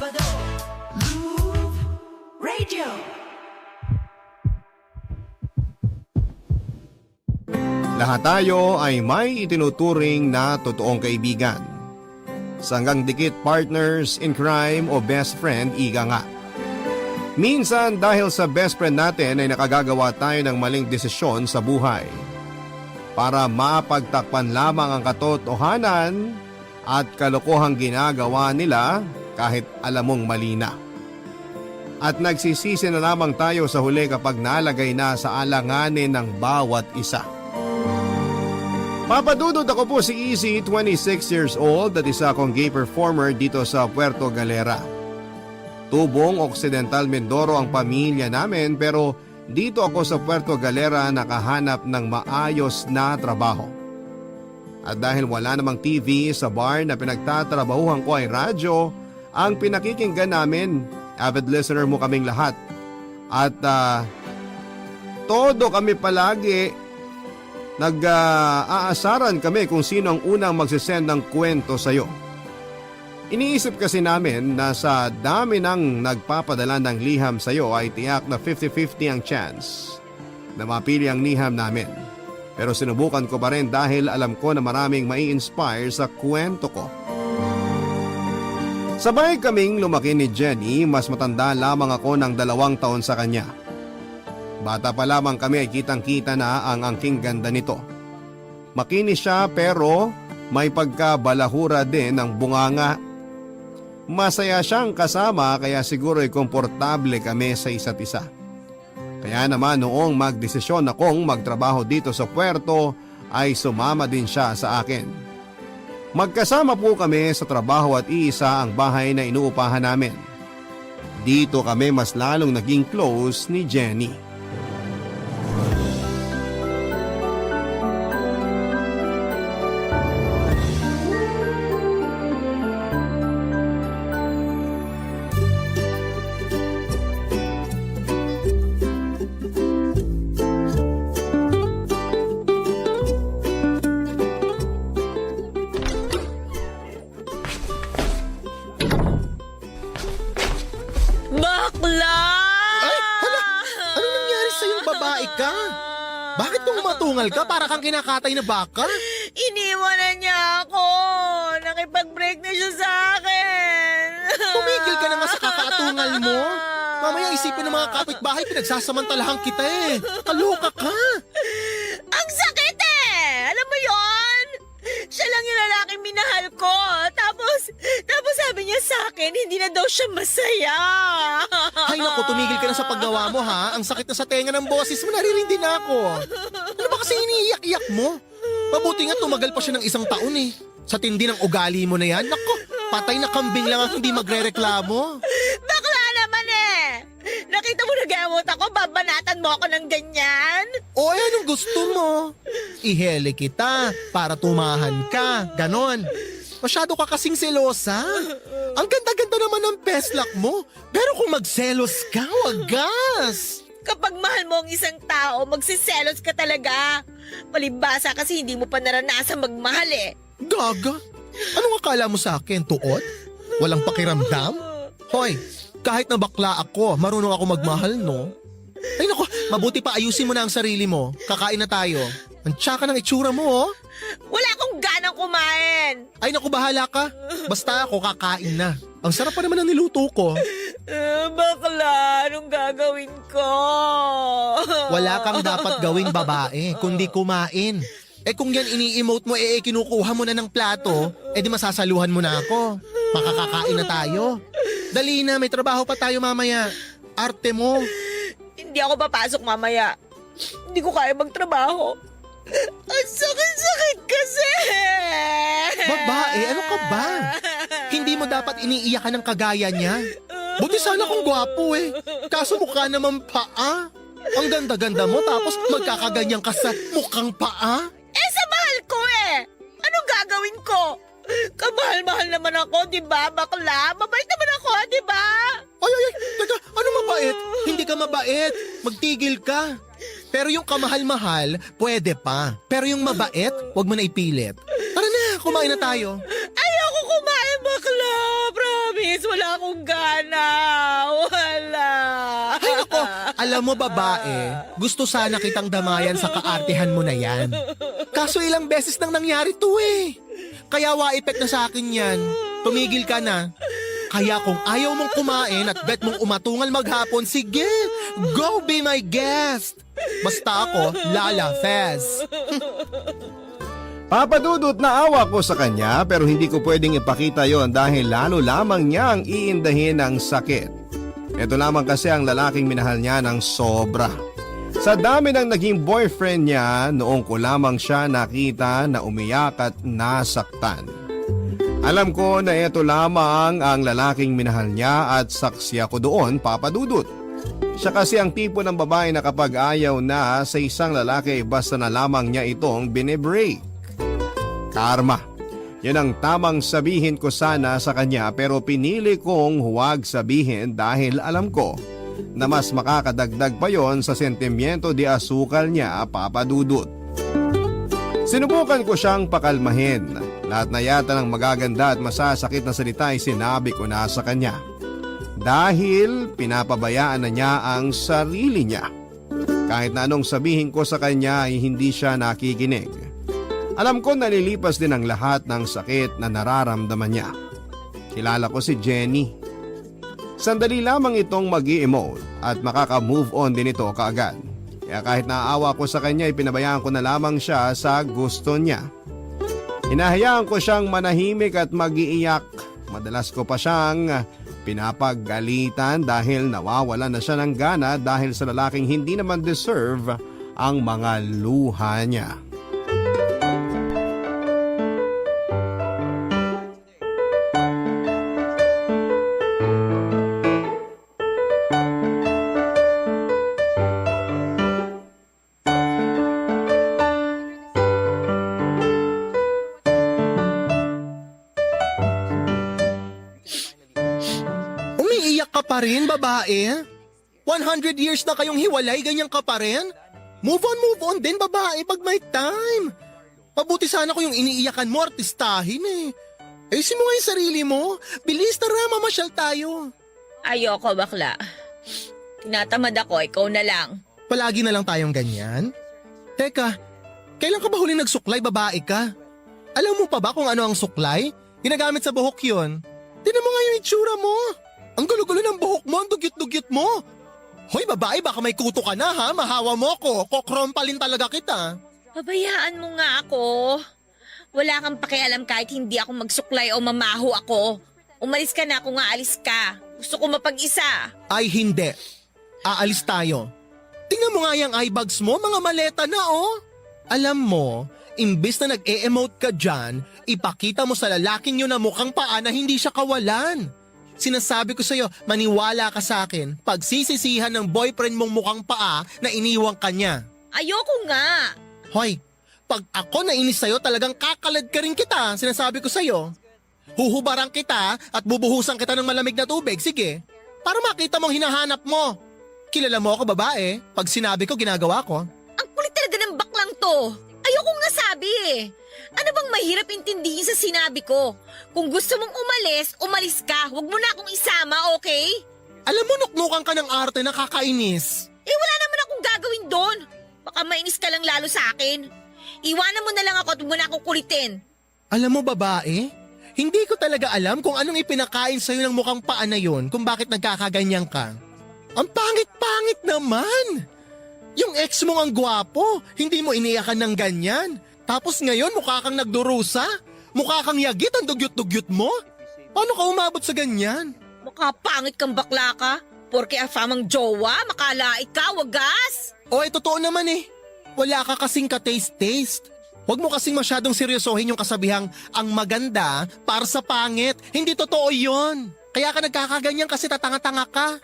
Sabado, Groove Radio. Lahat tayo ay may itinuturing na totoong kaibigan. Sanggang dikit partners in crime o best friend, ika nga. Minsan dahil sa best friend natin ay nakagagawa tayo ng maling desisyon sa buhay. Para mapagtakpan lamang ang katotohanan at kalokohang ginagawa nila kahit alam mong mali na. At nagsisisi na lamang tayo sa huli kapag nalagay na sa alanganin ng bawat isa. Papadudod ako po si Easy, 26 years old at isa akong gay performer dito sa Puerto Galera. Tubong Occidental Mindoro ang pamilya namin pero dito ako sa Puerto Galera nakahanap ng maayos na trabaho. At dahil wala namang TV sa bar na pinagtatrabahuhan ko ay radyo, ang pinakikinggan namin, avid listener mo kaming lahat. At todo kami palagi nag-aasaran kami kung sino ang unang magsisend ng kwento sa'yo. Iniisip kasi namin na sa dami ng nagpapadala ng liham sa'yo ay tiyak na 50-50 ang chance na mapili ang liham namin. Pero sinubukan ko pa rin dahil alam ko na maraming mai-inspire sa kwento ko. Sabay kaming lumaki ni Jenny, mas matanda lamang ako ng 2 taon sa kanya. Bata pa lamang kami ay kitang-kita na ang angking ganda nito. Makinis siya pero may pagkabalahura din ng bunganga. Masaya siyang kasama kaya siguro ay komportable kami sa isa't isa. Kaya naman noong magdesisyon akong magtrabaho dito sa puerto ay sumama din siya sa akin. Magkasama po kami sa trabaho at iisa ang bahay na inuupahan namin. Dito kami mas lalong naging close ni Jenny. Bakla! Ay, hala! Ano nangyari sa'yong babae ka? Bakit tumatungal ka para kang kinakatay na baka? Iniwanan niya ako! Nakipag-break na siya sa akin! Tumigil ka na nga sa kakaatungal mo. Mamaya isipin ng mga kapitbahay pinagsasamantalahan kita eh. Kaloka ka! Ang sakit eh! Alam mo yon? Siya lang yung lalaking minahal ko. Tapos sabi niya sa akin, hindi na daw siya masaya. Ay naku, tumigil ka na sa paggawa mo ha. Ang sakit na sa tenga ng boses mo, naririndi na ako. Ano ba kasi iniiyak-iyak mo? Mabuti nga tumagal pa siya ng 1 taon eh. Sa tindi ng ugali mo na yan, naku, patay na kambing lang ang hindi magre-reklamo. Bakla naman eh! Nakita mo nagamot ako, babanatan mo ako ng ganyan? O anong gusto mo? Ihele kita para tumahan ka, ganon. Masyado ka kasing selosa. Ang ganda-ganda naman ng peslak mo. Pero kung magselos ka, wagas. Kapag mahal mo ang isang tao, magsiselos ka talaga. Palibhasa kasi hindi mo pa naranasan magmahal eh. Gaga? Anong akala mo sa akin, tuod? Walang pakiramdam? Hoy, kahit na bakla ako, marunong ako magmahal, no? Ay naku, mabuti pa ayusin mo na ang sarili mo. Kakain na tayo. Ang tsaka ng itsura mo, oh. Wala akong ganang kumain. Ay naku, bahala ka. Basta ako kakain na. Ang sarap pa naman ng niluto ko. Bakla, anong gagawin ko? Wala kang dapat gawin, babae, kundi kumain. Eh kung yan ini-emote mo, kinukuha mo na ng plato, di masasaluhan mo na ako. Makakakain na tayo. Dali na, may trabaho pa tayo mamaya. Arte mo. Hindi ako papasok mamaya. Hindi ko kaya magtrabaho. Ang sakit-sakit kasi! Babae, ano ka ba? Hindi mo dapat iniiyakan ng kagaya niya. Buti sana kung gwapo eh. Kaso mukha naman paa. Ang ganda-ganda mo tapos magkakaganyan ka sa mukhang paa. Sa mahal ko eh! Anong gagawin ko? Kamahal-mahal naman ako, di ba, bakla? Mabait naman ako, di ba? Ay, teka, ano mabait? Hindi ka mabait. Magtigil ka. Pero yung kamahal-mahal, pwede pa. Pero yung mabait, wag mo na ipilit. Tara na, kumain na tayo. Ayoko kumain, bakla. Promise. Please, wala akong gana. Wala. Ay nako, alam mo babae, gusto sana kitang damayan sa kaartehan mo na yan. Kaso ilang beses nang nangyari to eh. Kaya wa-effect na sa akin yan. Tumigil ka na. Kaya kung ayaw mong kumain at bet mong umatungal maghapon, sige, go be my guest. Basta ako, Lala Fez. Papadudot na awa ko sa kanya pero hindi ko pwedeng ipakita yon dahil lalo lamang niyang iindahin ang sakit. Ito lamang kasi ang lalaking minahal niya ng sobra. Sa dami ng naging boyfriend niya, noong ko lamang siya nakita na umiyak at nasaktan. Alam ko na ito lamang ang lalaking minahal niya at saksi ako doon, papadudot. Siya kasi ang tipo ng babae na kapag ayaw na sa isang lalaki basta na lamang niya itong binibreak. Karma. Yan ang tamang sabihin ko sana sa kanya pero pinili kong huwag sabihin dahil alam ko na mas makakadagdag pa yon sa sentimiento di asukal niya, papadudot. Sinubukan ko siyang pakalmahin. Lahat na yata ng magaganda at masasakit na salita ay sinabi ko na sa kanya. Dahil pinapabayaan na niya ang sarili niya. Kahit na anong sabihin ko sa kanya ay hindi siya nakikinig. Alam ko nalilipas din ang lahat ng sakit na nararamdaman niya. Kilala ko si Jenny. Sandali lamang itong mag-i-emote at makaka-move on din ito kaagad. Kaya kahit naaawa ko sa kanya, ipinabayaan ko na lamang siya sa gusto niya. Hinahayaan ko siyang manahimik at mag-iiyak. Madalas ko pa siyang pinapagalitan dahil nawawala na siya ng gana dahil sa lalaking hindi naman deserve ang mga luha niya. Pa rin, babae? 100 years na kayong hiwalay, ganyan ka pa rin? Move on din, babae, pag may time. Mabuti sana ko yung iniiyakan mo, artistahin eh. Ayusin mo nga yung sarili mo. Bilis, tara, mamasyal tayo. Ayoko, bakla. Tinatamad ako, ikaw na lang. Palagi na lang tayong ganyan? Teka, kailan ka ba huling nagsuklay, babae ka? Alam mo pa ba kung ano ang suklay? Ginagamit sa buhok yun. Tinan mo nga yung itsura mo. Ang gulo-gulo ng buhok mo, ang dugyot-dugyot mo. Hoy babae, baka may kuto ka na ha, mahawa mo ko, kokrompalin talaga kita. Pabayaan mo nga ako. Wala kang pakialam kahit hindi ako magsuklay o mamaho ako. Umalis ka na kung aalis ka. Gusto ko mapag-isa. Ay hindi, aalis tayo. Tingnan mo nga yung eye bags mo, mga maleta na oh. Alam mo, imbis na nag-e-emote ka dyan, ipakita mo sa lalaking yun na mukhang paa na hindi siya kawalan. Sinasabi ko sa'yo, maniwala ka sa akin, pagsisisihan ng boyfriend mong mukhang paa na iniwang ka niya. Ayoko nga. Hoy, pag ako nainis sa'yo, talagang kakalad ka rin kita, sinasabi ko sa'yo. Huhubaran kita at bubuhusan kita ng malamig na tubig, sige. Para makita mong hinahanap mo. Kilala mo ako babae, pag sinabi ko, ginagawa ko. Ang kulit talaga ng baklang to. Ayokong nasabi eh. Ano bang mahirap intindihin sa sinabi ko? Kung gusto mong umalis, umalis ka. Huwag mo na akong isama, okay? Alam mo, nuknukan ka ng arte, nakakainis. Eh wala naman akong gagawin doon. Baka mainis ka lang lalo sa akin. Iwanan mo na lang ako at huwag mo na akong kulitin. Alam mo babae, hindi ko talaga alam kung anong ipinakain sa'yo ng mukhang paa na yun kung bakit nagkakaganyan ka. Ang pangit-pangit naman! Yung ex mong ang gwapo, hindi mo iniyakan ng ganyan. Tapos ngayon mukha kang nagdurusa? Mukha kang yagit ang dugyot-dugyot mo? Paano ka umabot sa ganyan? Mukha pangit kang bakla ka. Porke afamang jowa, makalait ka, wagas! O totoo naman eh. Wala ka kasing ka-taste-taste. Huwag mo kasing masyadong seryosohin yung kasabihang ang maganda para sa pangit. Hindi totoo yon. Kaya ka nagkakaganyan kasi tatanga-tanga ka.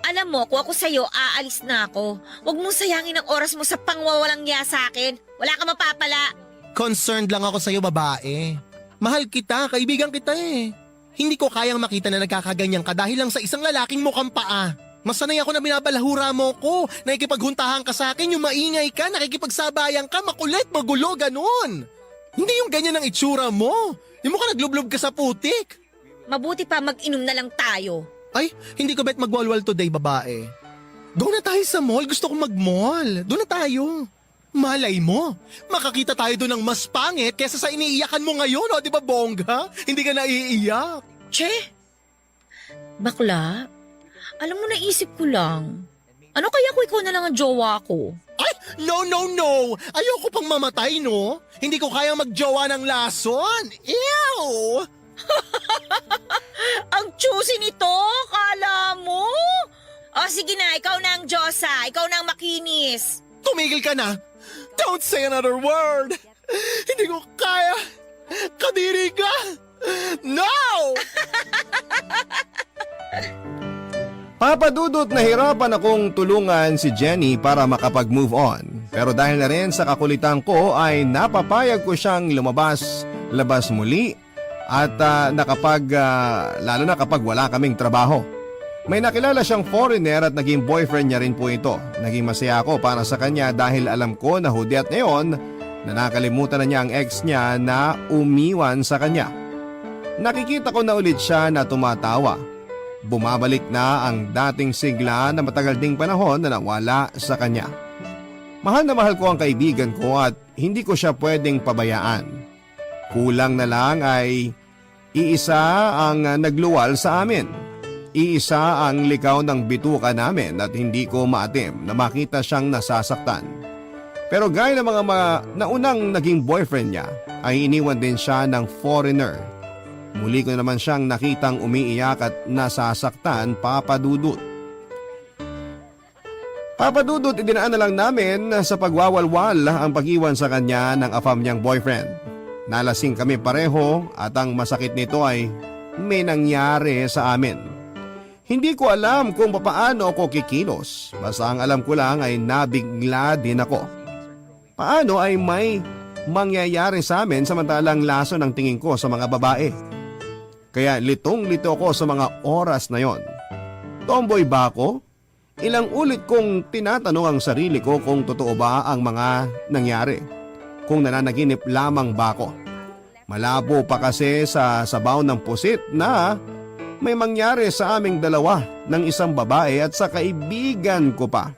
Alam mo, kung ako sa'yo, aalis na ako. Huwag mong sayangin ang oras mo sa pangwawalang niya sa akin. Wala ka mapapala. Concerned lang ako sa'yo, babae. Mahal kita, kaibigan kita eh. Hindi ko kayang makita na nagkakaganyan ka dahil lang sa isang lalaking mukhang paa. Masanay ako na binabalahura mo ko, nakikipaghuntahan ka sa akin, yung maingay ka, nakikipagsabayan ka, makulit, magulo, ganun. Hindi yung ganyan ang itsura mo. Yung mukha naglublob ka sa putik. mabuti pa mag-inom na lang tayo. Ay, hindi ko bet magwalwal today, babae. Doon na tayo sa mall. Gusto kong mag-mall. Doon na tayo. Malay mo, makakita tayo doon ng mas pangit kesa sa iniiyakan mo ngayon, o di ba bongga? Hindi ka naiiyak. Che? Bakla? Alam mo, naisip ko lang. Ano kaya kung ikaw na lang ang jowa ko? Ay, no, no, no. Ayoko pang mamatay, no? Hindi ko kayang magjowa ng lason. Ew! Ang choosy nito, kala mo? O sige na, ikaw na ang Diyosa, ikaw na ang makinis. Tumigil ka na. Don't say another word. Hindi ko kaya. Kadiri ka. No! Papadudot, nahirapan akong tulungan si Jenny para makapag-move on. Pero dahil na rin sa kakulitan ko ay napapayag ko siyang labas muli at lalo na kapag wala kaming trabaho. May nakilala siyang foreigner at naging boyfriend niya rin po ito. Naging masaya ako para sa kanya dahil alam ko na hudyat ngayon na nakalimutan na niya ang ex niya na umiwan sa kanya. Nakikita ko na ulit siya na tumatawa. Bumabalik na ang dating sigla na matagal ding panahon na nawala sa kanya. Mahal na mahal ko ang kaibigan ko at hindi ko siya pwedeng pabayaan. Kulang na lang ay iisa ang nagluwal sa amin. Iisa ang likaw ng bituka namin at hindi ko maatim na makita siyang nasasaktan. Pero gaya ng mga naunang naging boyfriend niya ay iniwan din siya ng foreigner. Muli ko naman siyang nakitang umiiyak at nasasaktan, Papadudot. Papadudot, idinaan na lang namin sa pagwawalwal ang pag-iwan sa kanya ng afam niyang boyfriend. Nalasing kami pareho at ang masakit nito ay may nangyari sa amin. Hindi ko alam kung paano ako kikilos. Basta ang alam ko lang ay nabigla din ako. Paano ay may mangyayari sa amin samantalang laso ng tingin ko sa mga babae. Kaya litong-lito ako sa mga oras na yon. Tomboy ba ako? Ilang ulit kong tinatanong ang sarili ko kung totoo ba ang mga nangyari. Kung nananaginip lamang ba ako. Malabo pa kasi sa sabaw ng pusit na may mangyari sa aming dalawa ng isang babae at sa kaibigan ko pa.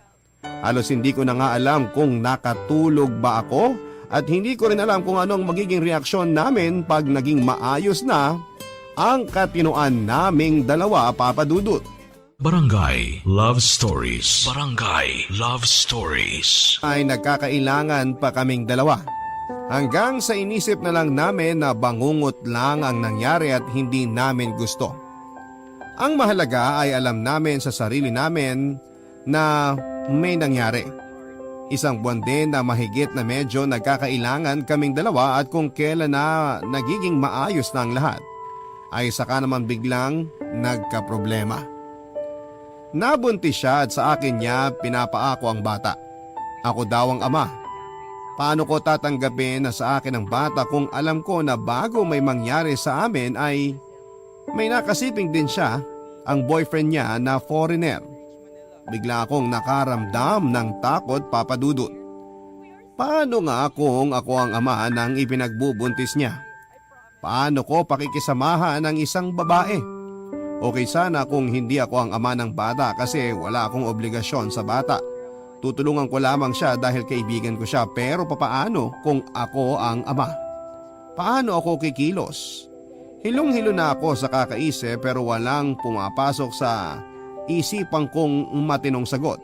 Halos hindi ko na nga alam kung nakatulog ba ako at hindi ko rin alam kung anong magiging reaksyon namin pag naging maayos na ang katinoan naming dalawa, Papadudot. Barangay Love Stories. Barangay Love Stories. Ay nagkakailangan pa kaming dalawa. Hanggang sa inisip na lang namin na bangungot lang ang nangyari at hindi namin gusto. Ang mahalaga ay alam namin sa sarili namin na may nangyari. Isang buwan din na mahigit na medyo nagkakailangan kaming dalawa at kung kailan na nagiging maayos na ang lahat, ay saka naman biglang nagkaproblema. Nabuntis siya at sa akin niya pinapaako ang bata. Ako daw ang ama. Paano ko tatanggapin na sa akin ang bata kung alam ko na bago may mangyari sa amin ay may nakasiping din siya, ang boyfriend niya na foreigner. Bigla akong nakaramdam ng takot, Papadudot. Paano nga kung ako ang ama ng ipinagbubuntis niya? Paano ko pakikisamahan ng isang babae? Okay sana kung hindi ako ang ama ng bata kasi wala akong obligasyon sa bata. Tutulungan ko lamang siya dahil kaibigan ko siya, pero papaano kung ako ang ama? Paano ako kikilos? Hilong-hilo na ako sa kakaisip pero walang pumapasok sa isipan kong matinong sagot.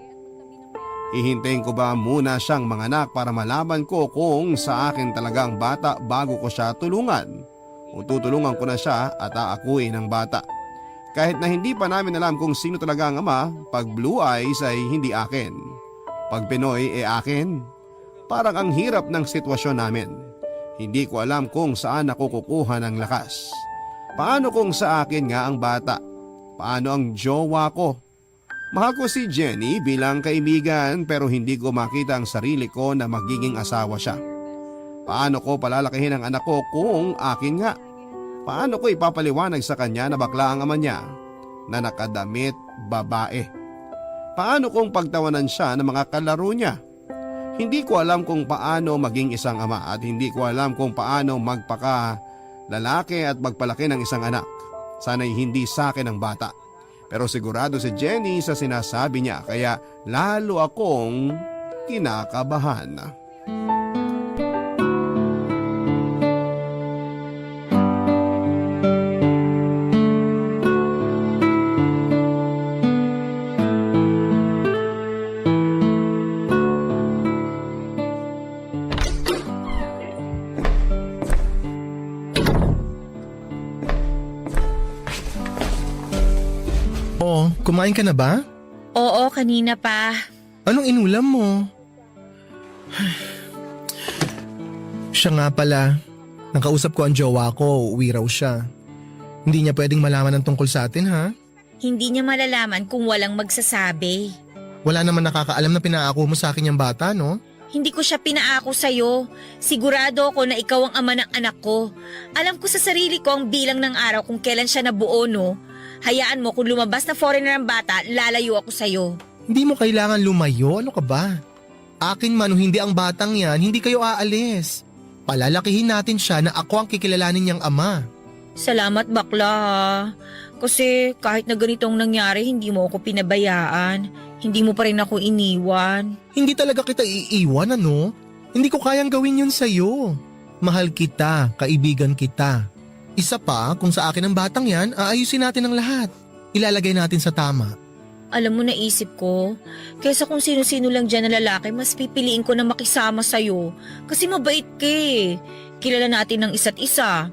Hihintayin ko ba muna siyang manganak para malaman ko kung sa akin talagang bata bago ko siya tulungan? O tutulungan ko na siya at aakuin ng bata? Kahit na hindi pa namin alam kung sino talaga ang ama, pag blue eyes ay hindi akin. Pag Pinoy akin. Parang ang hirap ng sitwasyon namin. Hindi ko alam kung saan ako kukuha ng lakas. Paano kung sa akin nga ang bata? Paano ang jowa ko? Mahal ko si Jenny bilang kaibigan pero hindi ko makita ang sarili ko na magiging asawa siya. Paano ko palalakihin ang anak ko kung akin nga? Paano ko ipapaliwanag sa kanya na bakla ang ama niya na nakadamit babae? Paano kung pagtawanan siya ng mga kalaro niya? Hindi ko alam kung paano maging isang ama at hindi ko alam kung paano magpaka lalaki at magpalaki ng isang anak. Sana'y hindi sa akin ang bata. Pero sigurado si Jenny sa sinasabi niya kaya lalo akong kinakabahan. Oh, kumain ka na ba? Oo, kanina pa. Anong inulam mo? Siya nga pala. Nakausap ko ang jowa ko, uuwi raw siya. Hindi niya pwedeng malaman ang tungkol sa atin, ha? Hindi niya malalaman kung walang magsasabi. Wala naman nakakaalam na pinaako mo sa akin yung bata, no? Hindi ko siya pinaako sa'yo. Sigurado ako na ikaw ang ama ng anak ko. Alam ko sa sarili ko ang bilang ng araw kung kailan siya nabuo, no? Hayaan mo kung lumabas na foreigner ang bata, lalayo ako sa'yo. Hindi mo kailangan lumayo, ano ka ba? Akin man o hindi ang batang yan, hindi kayo aalis. Palalakihin natin siya na ako ang kikilalanin niyang ama. Salamat bakla ha. Kasi kahit na ganitong nangyari, hindi mo ako pinabayaan. Hindi mo pa rin ako iniwan. Hindi talaga kita iiwan, ano? Hindi ko kayang gawin yun sa'yo. Mahal kita, kaibigan kita. Isa pa, kung sa akin ang batang yan, aayusin natin ang lahat. Ilalagay natin sa tama. Alam mo, naisip ko, kaysa kung sino-sino lang dyan na lalaki, mas pipiliin ko na makisama sa'yo. Kasi mabait ka eh. Kilala natin ng isa't isa.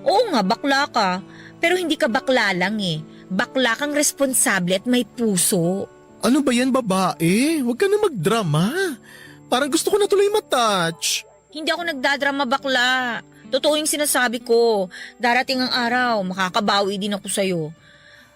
Oo nga, bakla ka. Pero hindi ka bakla lang eh. Bakla kang responsable at may puso. Ano ba yan, babae? Huwag ka na magdrama. Parang gusto ko na tuloy matouch. Hindi ako nagdadrama bakla. Totoo yung sinasabi ko. Darating ang araw, makakabawi din ako sa'yo.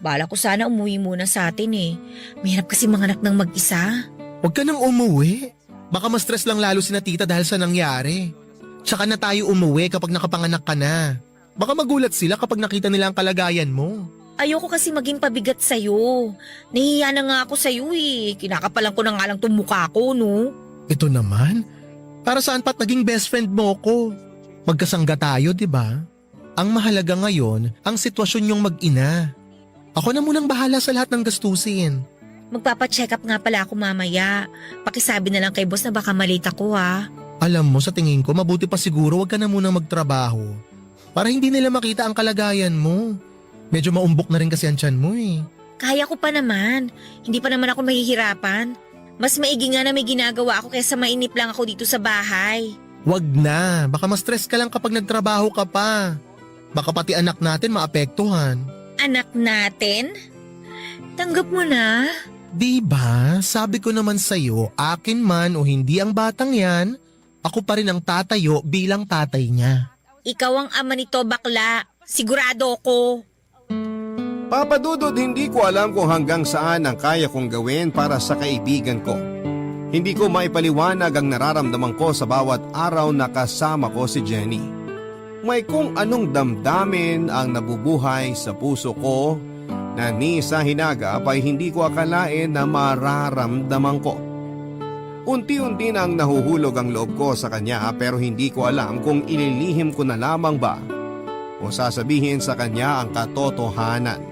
Bala ko sana umuwi muna sa atin eh. Mahirap kasi manganak ng mag-isa. Huwag ka nang umuwi. Baka ma-stress lang lalo si na tita dahil sa nangyari. Tsaka na tayo umuwi kapag nakapanganak ka na. Baka magulat sila kapag nakita nila ang kalagayan mo. Ayoko kasi maging pabigat sa'yo. Nahihiya na nga ako sa'yo eh. Kinakapalan ko na nga lang itong mukha ko, no? Ito naman? Para saan pa't naging best friend mo ko? Magkasangga tayo, di ba? Ang mahalaga ngayon, ang sitwasyon yung mag-ina. Ako na munang bahala sa lahat ng gastusin. Magpapacheck up nga pala ako mamaya. Pakisabi na lang kay boss na baka malita ko ha. Alam mo, sa tingin ko, mabuti pa siguro wag ka na munang magtrabaho. Para hindi nila makita ang kalagayan mo. Medyo maumbok na rin kasi ang tiyan mo eh. Kaya ko pa naman. Hindi pa naman ako mahihirapan. Mas maigi nga na may ginagawa ako kaysa mainip lang ako dito sa bahay. Wag na, baka ma-stress ka lang kapag nagtrabaho ka pa. Baka pati anak natin maapektuhan. Anak natin? Tanggap mo na? Diba, sabi ko naman sa'yo, akin man o hindi ang batang yan, ako pa rin ang tatayo bilang tatay niya. Ikaw ang ama nito, bakla. Sigurado ko. Papa Dudut, hindi ko alam kung hanggang saan ang kaya kong gawin para sa kaibigan ko. Hindi ko maipaliwanag ang nararamdaman ko sa bawat araw na kasama ko si Jenny. May kung anong damdamin ang nabubuhay sa puso ko na ni sa hinagap ay hindi ko akalain na mararamdaman ko. Unti-unti nang nahuhulog ang loob ko sa kanya pero hindi ko alam kung ililihim ko na lamang ba o sasabihin sa kanya ang katotohanan.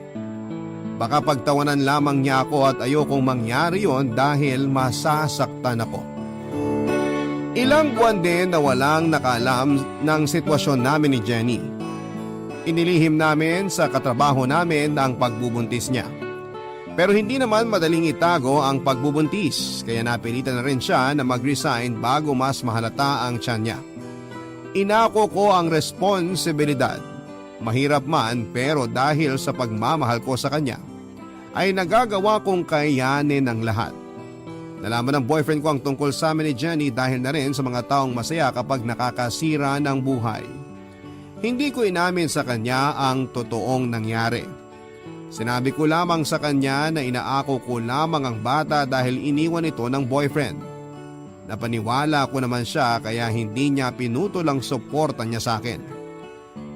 Baka pagtawanan lamang niya ako at ayokong mangyari yon dahil masasaktan ako. Ilang buwan din na walang nakaalam ng sitwasyon namin ni Jenny. Inilihim namin sa katrabaho namin ang pagbubuntis niya. Pero hindi naman madaling itago ang pagbubuntis kaya napilitan na rin siya na mag-resign bago mas mahalata ang tiyan niya. Inako ko ang responsibilidad. Mahirap man pero dahil sa pagmamahal ko sa kanya ay nagagawa kong kayanin ang lahat. Nalaman ng boyfriend ko ang tungkol sa amin ni Jenny dahil na rin sa mga taong masaya kapag nakakasira ng buhay. Hindi ko inamin sa kanya ang totoong nangyari. Sinabi ko lamang sa kanya na inaako ko lamang ang bata dahil iniwan ito ng boyfriend. Napaniwala ko naman siya kaya hindi niya pinutol ang suporta niya sa akin.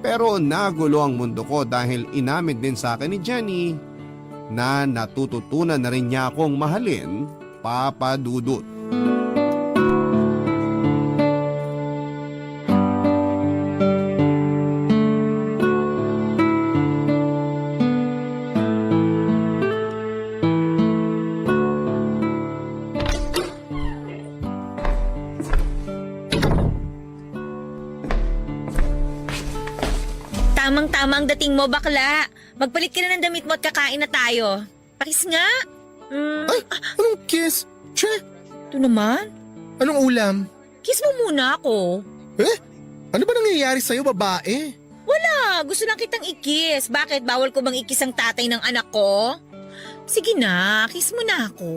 Pero nagulo ang mundo ko dahil inamin din sa akin ni Jenny na natututunan na rin niya akong mahalin, Papa Dudut. ang dating mo, bakla. Magpalit ka na ng damit mo at kakain na tayo. Pakis nga. Ay, anong kiss? Che, Ito naman. anong ulam? Kiss mo muna ako. Ano ba nangyayari sa'yo, babae? Wala, gusto lang kitang ikis. Bakit? Bawal ko bang ikis ang tatay ng anak ko? Sige na, kiss mo na ako.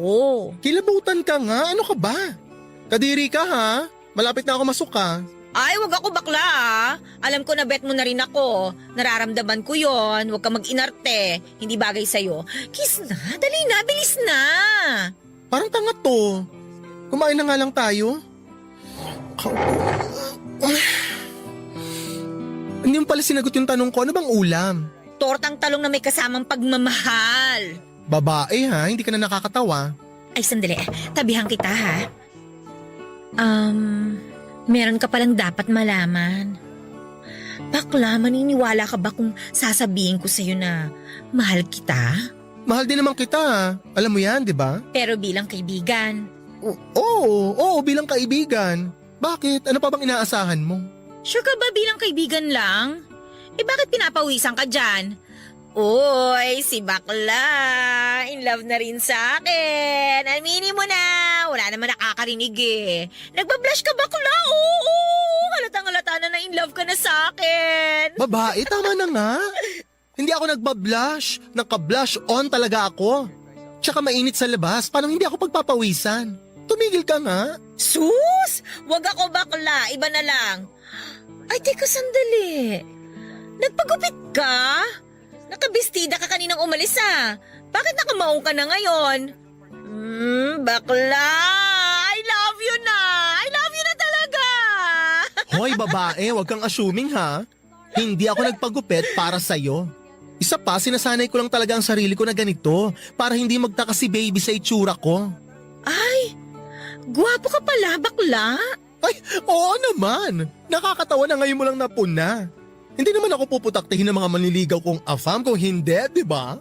Kilabutan ka nga, ano ka ba? Kadiri ka ha? Malapit na ako masuka. Ay, wag ako bakla ah. Alam ko na bet mo na rin ako. Nararamdaman ko yon. Huwag ka mag-inarte. Hindi bagay sa'yo. Kiss na, dali na, bilis na. Parang tanga to. Kumain na nga lang tayo. Hindi mo pala sinagot yung tanong ko, ano bang ulam? Tortang talong na may kasamang pagmamahal. Babae ha, hindi ka na nakakatawa. Ay, sandali. Tabihan kita ha. Meron ka palang dapat malaman. Bakla, maniniwala ka ba kung sasabihin ko sa'yo na mahal kita? Mahal din naman kita ha. Alam mo yan, di ba? Pero bilang kaibigan. Oo, bilang kaibigan. Bakit? Ano pa bang inaasahan mo? Sure ka ba bilang kaibigan lang? Eh bakit pinapawisan ka dyan? Uy, si bakla. In love na rin sa akin. Aminin mo na. Wala naman nakakarinig eh. Nagbablush ka bakla? Oo. Halatang-halata na in love ka na sa akin. Babae, tama na nga. Hindi ako nagbablush. Naka-blush on talaga ako. Tsaka mainit sa labas. Parang hindi ako pagpapawisan. Tumigil ka nga. Sus! Wag ako bakla. Iba na lang. Ay, teka sandali. Nagpagupit ka? Nakabistida ka kaninang umalis ah. Bakit nakamaong ka na ngayon? Bakla! I love you na! I love you na talaga! Hoy babae, wag kang assuming ha. Hindi ako nagpagupit para sa'yo. Isa pa, sinasanay ko lang talaga ang sarili ko na ganito para hindi magtaka si baby sa itsura ko. Ay! Gwapo ka pala, bakla! Ay, oo naman. Nakakatawa na ngayon mo lang napuna. Hindi naman ako puputaktihin ng mga manliligaw kong afam kung hindi, di ba?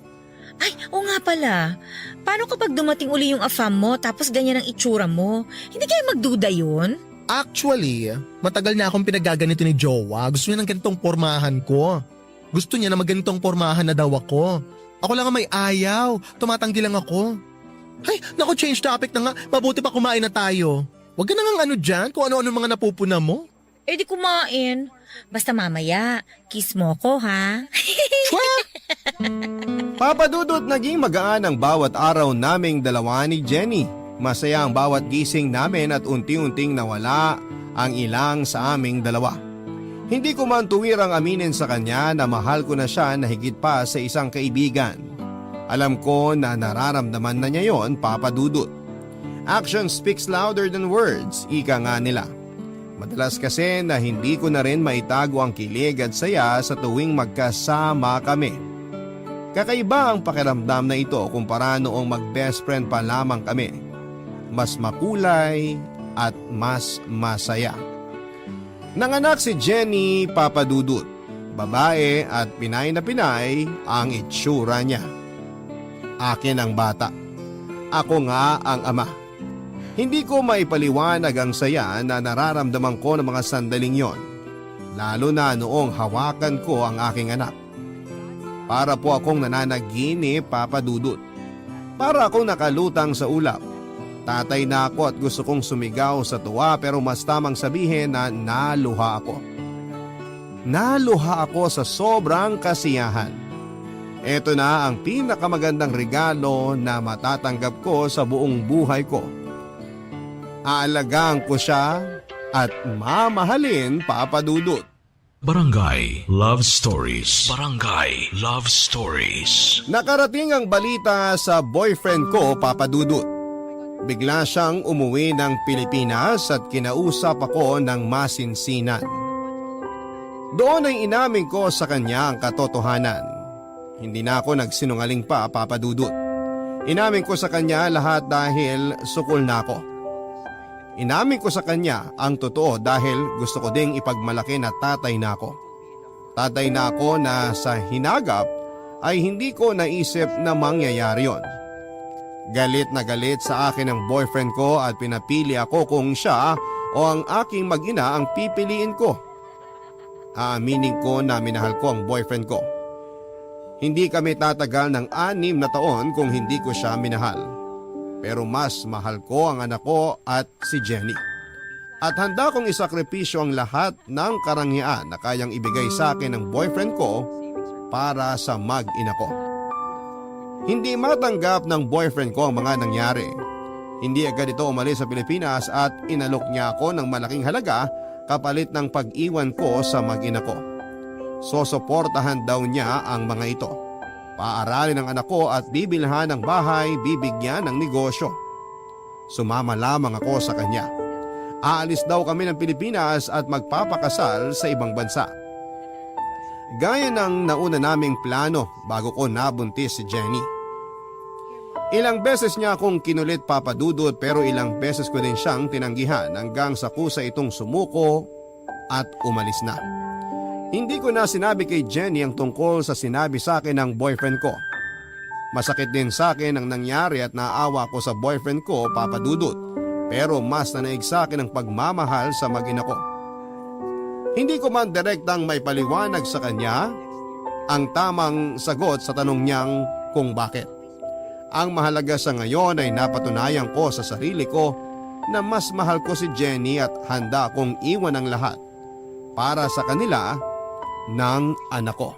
Ay, oo nga pala. Paano kapag dumating uli yung afam mo tapos ganyan ang itsura mo? Hindi kayo magduda yun? Actually, matagal na akong pinagaganito ni Jowa. Gusto niya ng ganitong pormahan ko. Gusto niya na magganitong pormahan na daw ako. Ako lang ang may ayaw. Tumatanggi lang ako. Ay, naku, change topic na nga. Mabuti pa kumain na tayo. Huwag ka na nga ano dyan kung ano-ano mga napupuna mo. Eh di kumain. Basta mamaya, kiss mo ko ha? Papadudot naging magaan ang bawat araw naming dalawa ni Jenny. Masaya ang bawat gising namin at unti-unting nawala ang ilang sa aming dalawa. Hindi ko man tuwirang aminin sa kanya na mahal ko na siya na higit pa sa isang kaibigan. Alam ko na nararamdaman na niya yon, Papadudot. Action speaks louder than words, ika nga nila. Madalas kasi na hindi ko na rin maitago ang kilig at saya sa tuwing magkasama kami. Kakaiba ang pakiramdam na ito kumpara noong mag-best friend pa lamang kami. Mas makulay at mas masaya. Nanganak si Jenny, Papadudut. Babae at Pinay na Pinay ang itsura niya. Akin ang bata. Ako nga ang ama. Hindi ko maipaliwanag ang saya na nararamdaman ko ng mga sandaling yon. Lalo na noong hawakan ko ang aking anak. Para po akong nananaginip, Papadudut. Para akong nakalutang sa ulap. Tatay na ako at gusto kong sumigaw sa tuwa pero mas tamang sabihin na naluha ako. Naluha ako sa sobrang kasiyahan. Ito na ang pinakamagandang regalo na matatanggap ko sa buong buhay ko. Aalagaan ko siya at mamahalin, Papadudut. Barangay Love Stories. Barangay Love Stories. Nakarating ang balita sa boyfriend ko, Papadudut. Bigla siyang umuwi ng Pilipinas at kinausap ako ng masinsinan. Doon ay inamin ko sa kanya ang katotohanan. Hindi na ako nagsinungaling pa, Papadudut. Inamin ko sa kanya lahat dahil sukol na ako. Inamin ko sa kanya ang totoo dahil gusto ko ding ipagmalaki na tatay na ako. Tatay na ako na sa hinagap ay hindi ko naisip na mangyayari yon. Galit na galit sa akin ang boyfriend ko at pinapili ako kung siya o ang aking mag-ina ang pipiliin ko. Aaminin ko na minahal ko ang boyfriend ko. Hindi kami tatagal ng 6 na taon kung hindi ko siya minahal. Pero mas mahal ko ang anak ko at si Jenny. At handa kong isakripisyo ang lahat ng karangyaan na kayang ibigay sa akin ng boyfriend ko para sa mag-ina ko. Hindi matanggap ng boyfriend ko ang mga nangyari. Hindi agad ito umalis sa Pilipinas at inalok niya ako ng malaking halaga kapalit ng pag-iwan ko sa mag-ina ko. Sosuportahan daw niya ang mga ito. Paaralin ang anak ko at bibilhan ng bahay, bibigyan ng negosyo. Sumama lamang ako sa kanya. Aalis daw kami ng Pilipinas at magpapakasal sa ibang bansa. Gaya ng nauna naming plano bago ko nabuntis si Jenny. Ilang beses niya akong kinulit papadudot pero ilang beses ko din siyang tinanggihan hanggang sa kusa itong sumuko at umalis na. Hindi ko na sinabi kay Jenny ang tungkol sa sinabi sa akin ng boyfriend ko. Masakit din sa akin ang nangyari at naawa ko sa boyfriend ko papadudot. Pero mas nanaig sa akin ang pagmamahal sa mag-ina ko. Hindi ko man direktang may paliwanag sa kanya ang tamang sagot sa tanong niyang kung bakit. Ang mahalaga sa ngayon ay napatunayan ko sa sarili ko na mas mahal ko si Jenny at handa kong iwan ang lahat para sa kanila ng anak ko.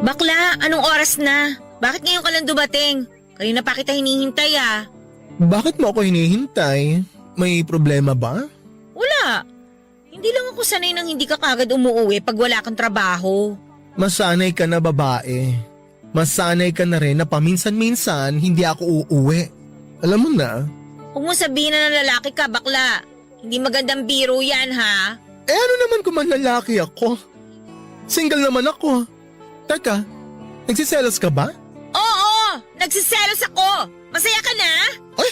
Bakla, anong oras na? Bakit ngayon ka lang dumating? Kanina pa kita hinihintay ah. Bakit mo ako hinihintay? May problema ba? Wala. Hindi lang ako sanay nang hindi ka kagad umuwi pag wala kang trabaho. Masanay ka na babae. Masanay ka na rin na paminsan-minsan hindi ako uuwi. Alam mo na. Huwag mo sabihin na ng lalaki ka, bakla. Hindi magandang biro yan ha. Eh ano naman kung man lalaki ako? Single naman ako. Teka, nagsiselos ka ba? Oo, nagsiselos ako. Masaya ka na? Ay,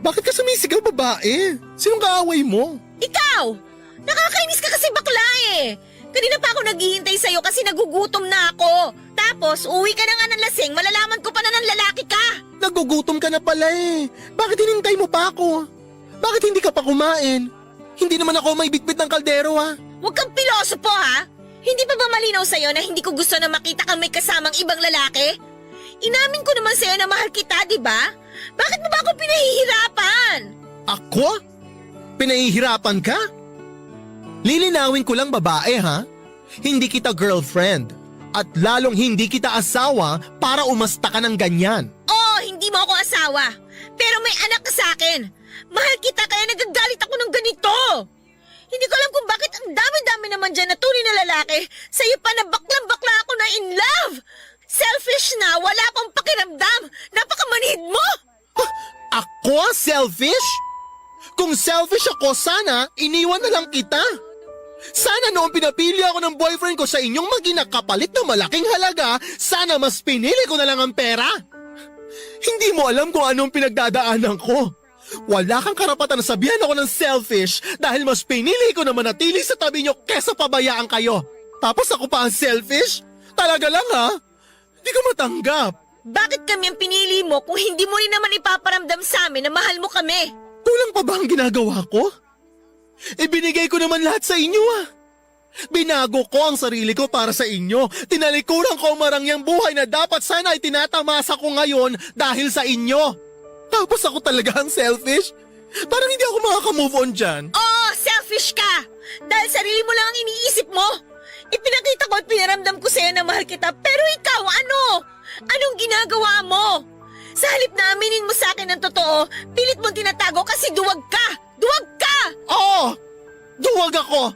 bakit ka sumisigaw babae? Sinong kaaway mo? Ikaw! Nakakainis ka kasi bakla eh. Kanina pa ako naghihintay sa'yo kasi nagugutom na ako. Tapos, uwi ka na nga ng lasing, malalaman ko pa na ng lalaki ka. Nagugutom ka na pala eh. Bakit hinintay mo pa ako? Bakit hindi ka pa kumain? Hindi naman ako may bitbit ng kaldero ha. Huwag kang pilosopo ha. Hindi pa ba malinaw sa'yo na hindi ko gusto na makita kang may kasamang ibang lalaki? Inamin ko naman sa'yo na mahal kita, di ba? Bakit mo ba ako pinahihirapan? Ako? Pinahihirapan ka? Lilinawin ko lang babae ha. Hindi kita girlfriend. At lalong hindi kita asawa para umasta ka ng ganyan. Oo, hindi mo ako asawa. Pero may anak ka sa akin. Mahal kita kaya nagagalit ako ng ganito. Hindi ko alam kung bakit ang dami-dami naman dyan na tunay na lalaki. Sa'yo pa na baklang-bakla ako na in love. Selfish na, wala akong pakiramdam. Napakamanhid mo. Ako selfish? Kung selfish ako, sana iniwan na lang kita. Sana noong pinapili ako ng boyfriend ko sa inyong mag-ina kapalit ng malaking halaga, sana mas pinili ko na lang ang pera. Hindi mo alam kung anong pinagdadaanan ko. Wala kang karapatan na sabihan ako ng selfish dahil mas pinili ko na manatili sa tabi nyo kesa pabayaan kayo. Tapos ako pa ang selfish? Talaga lang ha? Hindi ko matanggap. Bakit kami ang pinili mo kung hindi mo rin naman ipaparamdam sa amin na mahal mo kami? Kulang pa ba ang ginagawa ko? Ibinigay ko naman lahat sa inyo ah. Binago ko ang sarili ko para sa inyo. Tinalikuran ko ang marangyang buhay na dapat sana ay tinatamasa ko ngayon dahil sa inyo. Tapos ako talaga ang selfish? Parang hindi ako makaka-move on dyan. Oo, selfish ka! Dahil sarili mo lang ang iniisip mo. Ipinakita ko at pinaramdam ko sa'yo na mahal kita, pero ikaw ano? Anong ginagawa mo? Sa halip na aminin mo sa akin ng totoo, pilit mong tinatago kasi duwag ka! Duwag ka! Oo! Duwag ako!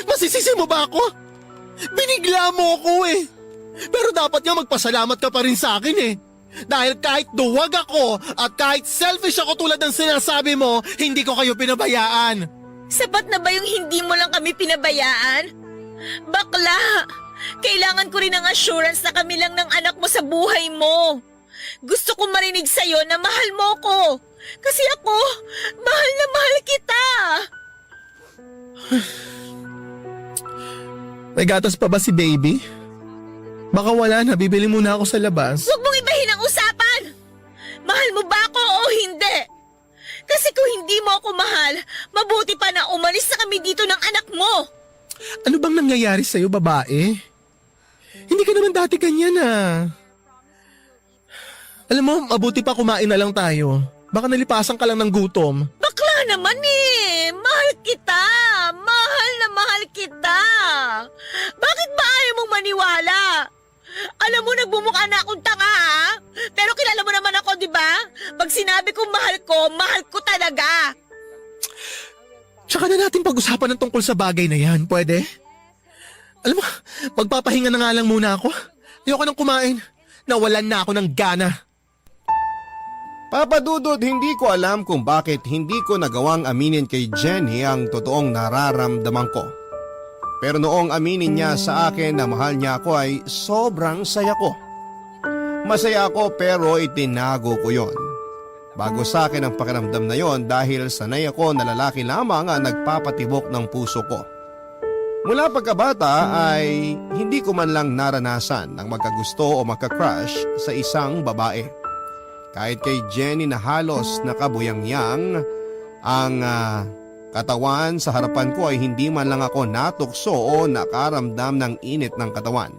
Masisisi mo ba ako? Binigla mo ako eh. Pero dapat nga magpasalamat ka pa rin sa akin eh. Dahil kahit duwag ako at kahit selfish ako tulad ng sinasabi mo, hindi ko kayo pinabayaan. Sapat na ba yung hindi mo lang kami pinabayaan? Bakla! Kailangan ko rin ng assurance na kami lang ng anak mo sa buhay mo. Gusto ko marinig sa'yo na mahal mo ko. Kasi ako, mahal na mahal kita. May gatas pa ba si baby? Baka wala na, bibili muna ako sa labas. Huwag mong ibahin ang usapan! Mahal mo ba ako o hindi? Kasi kung hindi mo ako mahal, mabuti pa na umalis na kami dito ng anak mo. Ano bang nangyayari sa'yo, babae? Hindi ka naman dati ganyan Alam mo, mabuti pa kumain na lang tayo. Baka nalipasan ka lang ng gutom. Bakla naman eh! Mahal kita! Mahal na mahal kita! Bakit ba ayaw mong maniwala? Alam mo, nagbumukha na akong tanga ha? Pero kilala mo naman ako, di ba? Pag sinabi kong mahal ko talaga! Tsaka na natin pag-usapan ng tungkol sa bagay na yan, pwede? Alam mo, magpapahinga na nga lang muna ako. Ayoko nang kumain. Nawalan na ako ng gana. Papa Dudut, hindi ko alam kung bakit hindi ko nagawang aminin kay Jenny ang totoong nararamdaman ko. Pero noong aminin niya sa akin na mahal niya ako ay sobrang saya ko. Masaya ako pero itinago ko yon. Bago sa akin ang pakiramdam na yon dahil sanay ako na lalaki lamang ang nagpapatibok ng puso ko. Mula pagkabata ay hindi ko man lang naranasan ang magkagusto o magka-crush sa isang babae. Kahit kay Jenny na halos nakabuyangyang ang katawan sa harapan ko ay hindi man lang ako natukso o nakaramdam ng init ng katawan.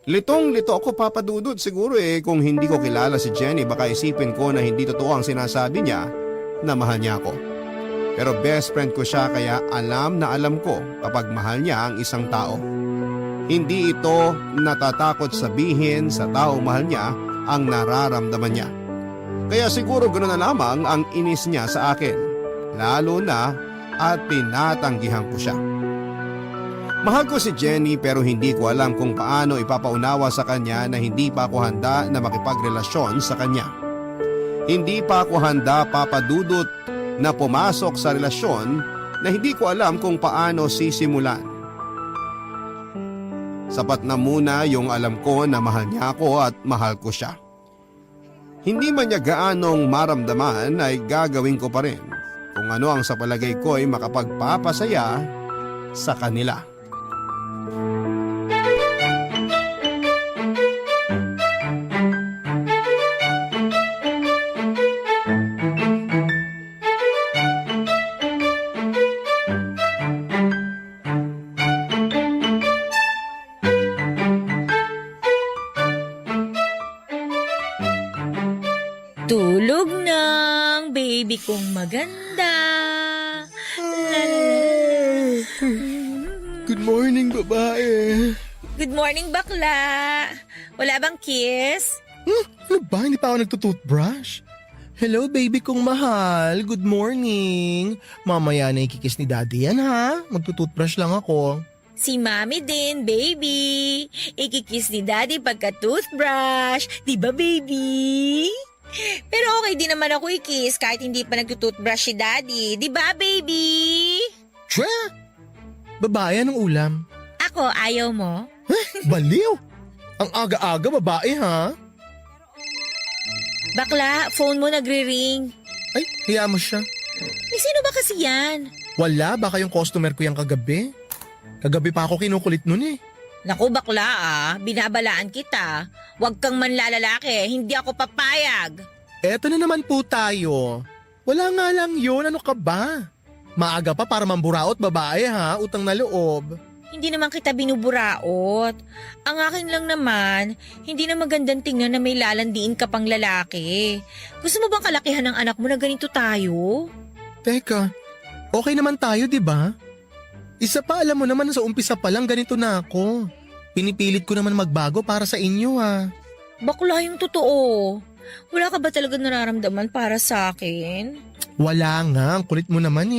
Litong-lito ako, Papa Dudut, siguro kung hindi ko kilala si Jenny baka isipin ko na hindi totoo ang sinasabi niya na mahal niya ako. Pero best friend ko siya kaya alam na alam ko kapag mahal niya ang isang tao. Hindi ito natatakot sabihin sa taong mahal niya ang nararamdaman niya. Kaya siguro ganoon na lamang ang inis niya sa akin, lalo na at tinatanggihan ko siya. Mahal ko si Jenny pero hindi ko alam kung paano ipapaunawa sa kanya na hindi pa ako handa na makipagrelasyon sa kanya. Hindi pa ako handa, Papa Dudut, na pumasok sa relasyon na hindi ko alam kung paano sisimulan. Sapat na muna yung alam ko na mahal niya ako at mahal ko siya. Hindi man niya gaanong maramdaman ay gagawin ko pa rin kung ano ang sa palagay ko ay makapagpapasaya sa kanila. Tulog ng baby kong maganda. La, la, la. Good morning, babae. Good morning, bakla. Wala bang kiss? Ano ba? Hindi pa ako nagtutoothbrush? Hello, baby kong mahal. Good morning. Mamaya na ikikis ni daddy yan, ha? Magtutoothbrush lang ako. Si mami din, baby. Ikikiss ni daddy pagka-toothbrush. Diba, baby? Pero okay din naman ako i-kiss kahit hindi pa nagtutoothbrush si daddy. Diba, baby? Tcha! Babae, anong ulam? Ako, ayaw mo? Baliw! Ang aga-aga, babae, ha? Bakla, phone mo nagre-ring. Ay, hiya mo siya. Sino ba kasi yan? Wala, baka yung customer ko yung kagabi. Kagabi pa ako kinukulit nun Naku, bakla binabalaan kita. Huwag kang manlalalaki, hindi ako papayag. Eto na naman po tayo. Wala nga lang yun, ano ka ba? Maaga pa para mamburaot, babae, ha? Utang na loob. Hindi naman kita binuburaot. Ang akin lang naman, hindi na magandang tingnan na may lalandiin ka pang lalaki. Gusto mo bang kalakihan ng anak mo na ganito tayo? Teka, okay naman tayo, di ba? Isa pa, alam mo naman sa umpisa pa lang ganito na ako. Pinipilit ko naman magbago para sa inyo, ha? Bakla yung totoo. Wala ka ba talaga nararamdaman para sa akin? Wala nga, ang kulit mo naman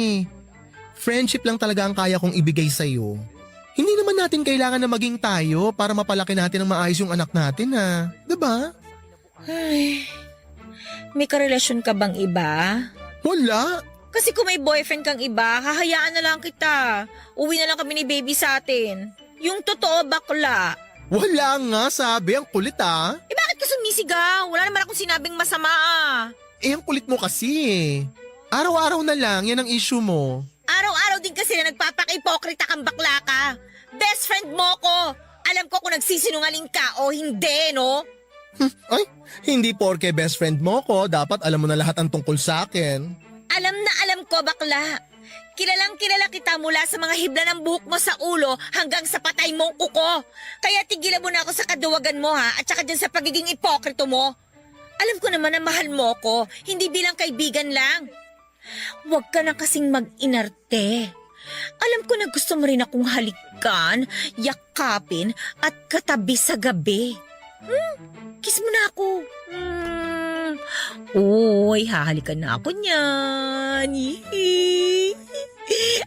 Friendship lang talaga ang kaya kong ibigay sa'yo. Hindi naman natin kailangan na maging tayo para mapalaki natin ang maayos yung anak natin, ha? Diba? Ay, may karelasyon ka bang iba? Wala. Kasi kung may boyfriend kang iba, hahayaan na lang kita. Uwi na lang kami ni baby sa atin. Yung totoo, bakla. Wala nga, sabi. Ang kulit, Bakit ka sumisigaw? Wala naman akong sinabing masama ang kulit mo kasi Araw-araw na lang, yan ang issue mo. Araw-araw din kasi na nagpapaka-ipokrita kang bakla ka. Best friend mo ko. Alam ko kung nagsisinungaling ka o hindi, no? Ay, hindi porke best friend mo ko, dapat alam mo na lahat ang tungkol sa akin. Alam na alam ko, bakla. Kilalang kilala kita mula sa mga hibla ng buhok mo sa ulo hanggang sa patay mong kuko. Kaya tigilan mo na ako sa kaduwagan mo ha, at saka dyan sa pagiging ipokrito mo. Alam ko naman na mahal mo ko, hindi bilang kaibigan lang. Huwag ka na kasing mag-inarte. Alam ko na gusto mo rin akong halikan, yakapin at katabi sa gabi. Kiss mo na ako. Uy, hahalikan na ako niyan. Yee.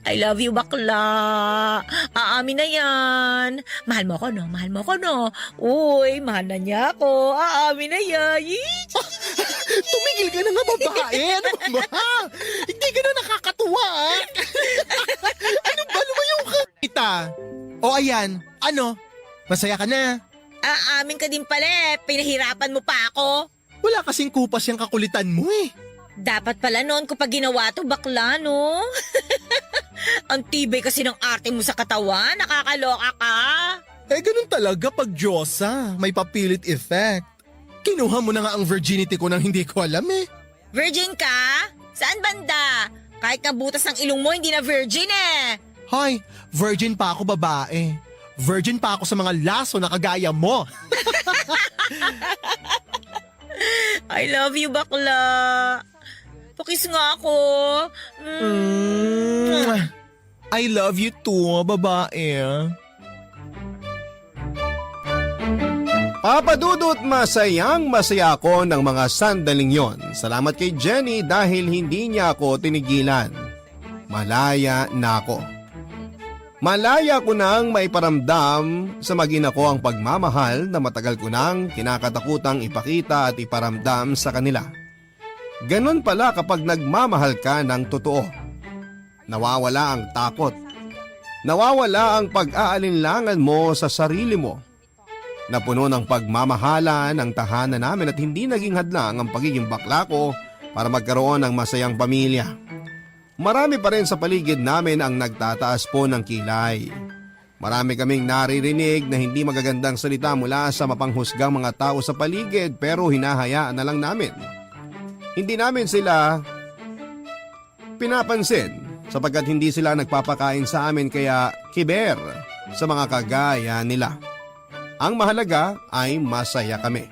I love you, bakla. Aamin na yan. Mahal mo ko, no? Mahal mo ko, no? Uy, mahal na niya ako. Aamin na yan. Yee. Tumigil ka na nga, babae. Ano ba? Hindi ka na nakakatuwa. Ano ba? Lumayo ka. Kita. O ayan, ano? Masaya ka na. Aamin ka din pala eh. Pinahirapan mo pa ako. Wala kasing kupas yung kakulitan mo eh. Dapat pala noon ko pa ginawa to, bakla, no? Ang tibay kasi ng arte mo sa katawan. Nakakaloka ka. Eh ganun talaga pag Diyosa. May papilit effect. Kinuha mo na nga ang virginity ko nang hindi ko alam eh. Virgin ka? Saan banda? Kahit nabutas ng ilong mo, hindi na virgin eh. Hoy, virgin pa ako, babae. Virgin pa ako sa mga laso na kagaya mo. I love you, bakla. Pakis nga ako. I love you too, babae. Papadudot, masayang masaya ako ng mga sandaling yon. Salamat kay Jenny dahil hindi niya ako tinigilan. Malaya na ako. Malaya ko nang maiparamdam sa mag-ina ko ang pagmamahal na matagal ko nang kinakatakutang ipakita at iparamdam sa kanila. Ganon pala kapag nagmamahal ka ng totoo. Nawawala ang takot. Nawawala ang pag-aalinlangan mo sa sarili mo. Napuno ng pagmamahalan ang tahanan namin at hindi naging hadlang ang pagiging bakla ko para magkaroon ng masayang pamilya. Marami pa rin sa paligid namin ang nagtataas po ng kilay. Marami kaming naririnig na hindi magagandang salita mula sa mapanghusgang mga tao sa paligid pero hinahayaan na lang namin. Hindi namin sila pinapansin sapagkat hindi sila nagpapakain sa amin kaya kiber sa mga kagaya nila. Ang mahalaga ay masaya kami.